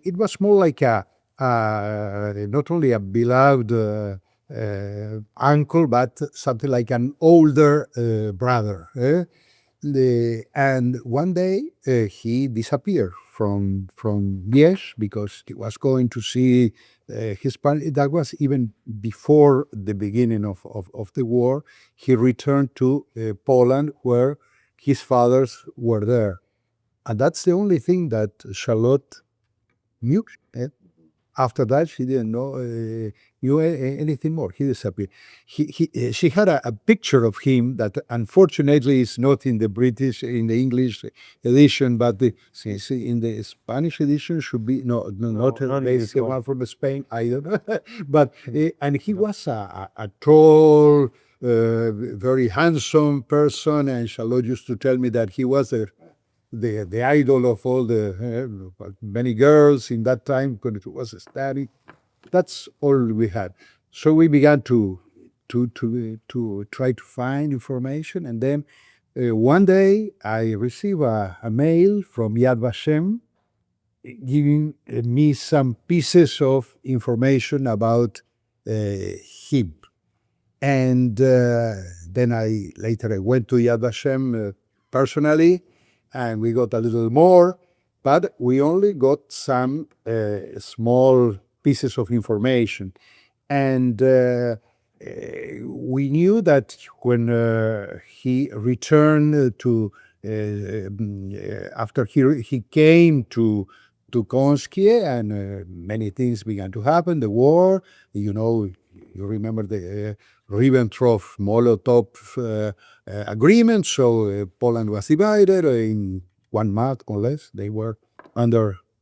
it was more like a not only a beloved uncle, but something like an older brother. And one day he disappeared from Liège, because he was going to see his parents. That was even before the beginning of the war. He returned to Poland, where his fathers were there. And that's the only thing that Charlotte knew. After that, she didn't knew anything more. He disappeared. She had a picture of him that unfortunately is not in the English edition, but in the Spanish edition should be not the one from Spain either. But and he was a tall, very handsome person, and Charlotte used to tell me that he was the idol of all the many girls in that time, because it was a study. That's all we had. So we began to try to find information, and then one day I received a mail from Yad Vashem giving me some pieces of information about him. And then I went to Yad Vashem personally, and we got a little more, but we only got some small pieces of information. And we knew that when he returned to, after he came to Konskie, and many things began to happen, the war, you remember the Ribbentrop-Molotov agreement, so Poland was divided in 1 month or less. They were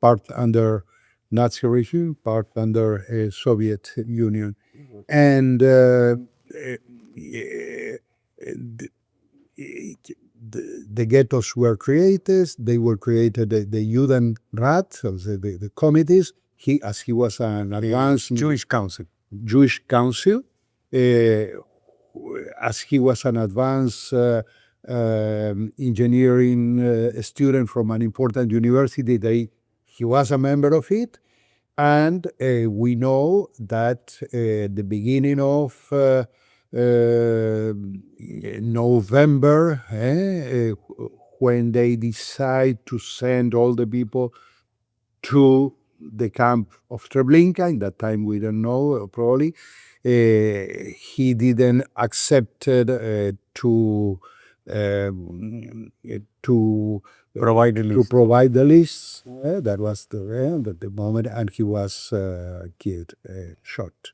part under Nazi regime, part under Soviet Union. And the ghettos were created. They were created, the Judenrat, so the committees. As he was an advanced Jewish council. As he was an advanced engineering student from an important university, he was a member of it. And we know that the beginning of November, when they decide to send all the people to the camp of Treblinka, in that time we don't know, probably, he didn't accept to provide the list. That was the moment, and he was killed, shot.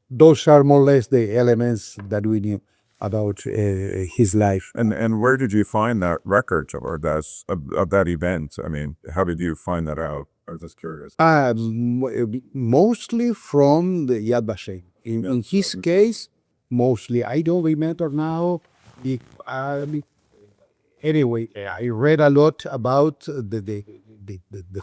Those are more or less the elements that we knew. about his life. And where did you find that record or of that event? I mean, how did you find that out? I was just curious. Mostly from the Yad Vashem. In his case, mostly. I don't remember now. Anyway, I read a lot about the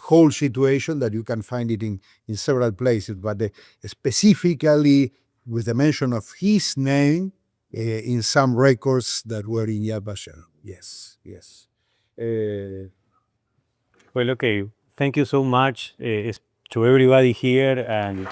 whole situation, that you can find it in several places, but specifically with the mention of his name in some records that were in Yad Vashem. Yes, yes. Well, okay. Thank you so much to everybody here, and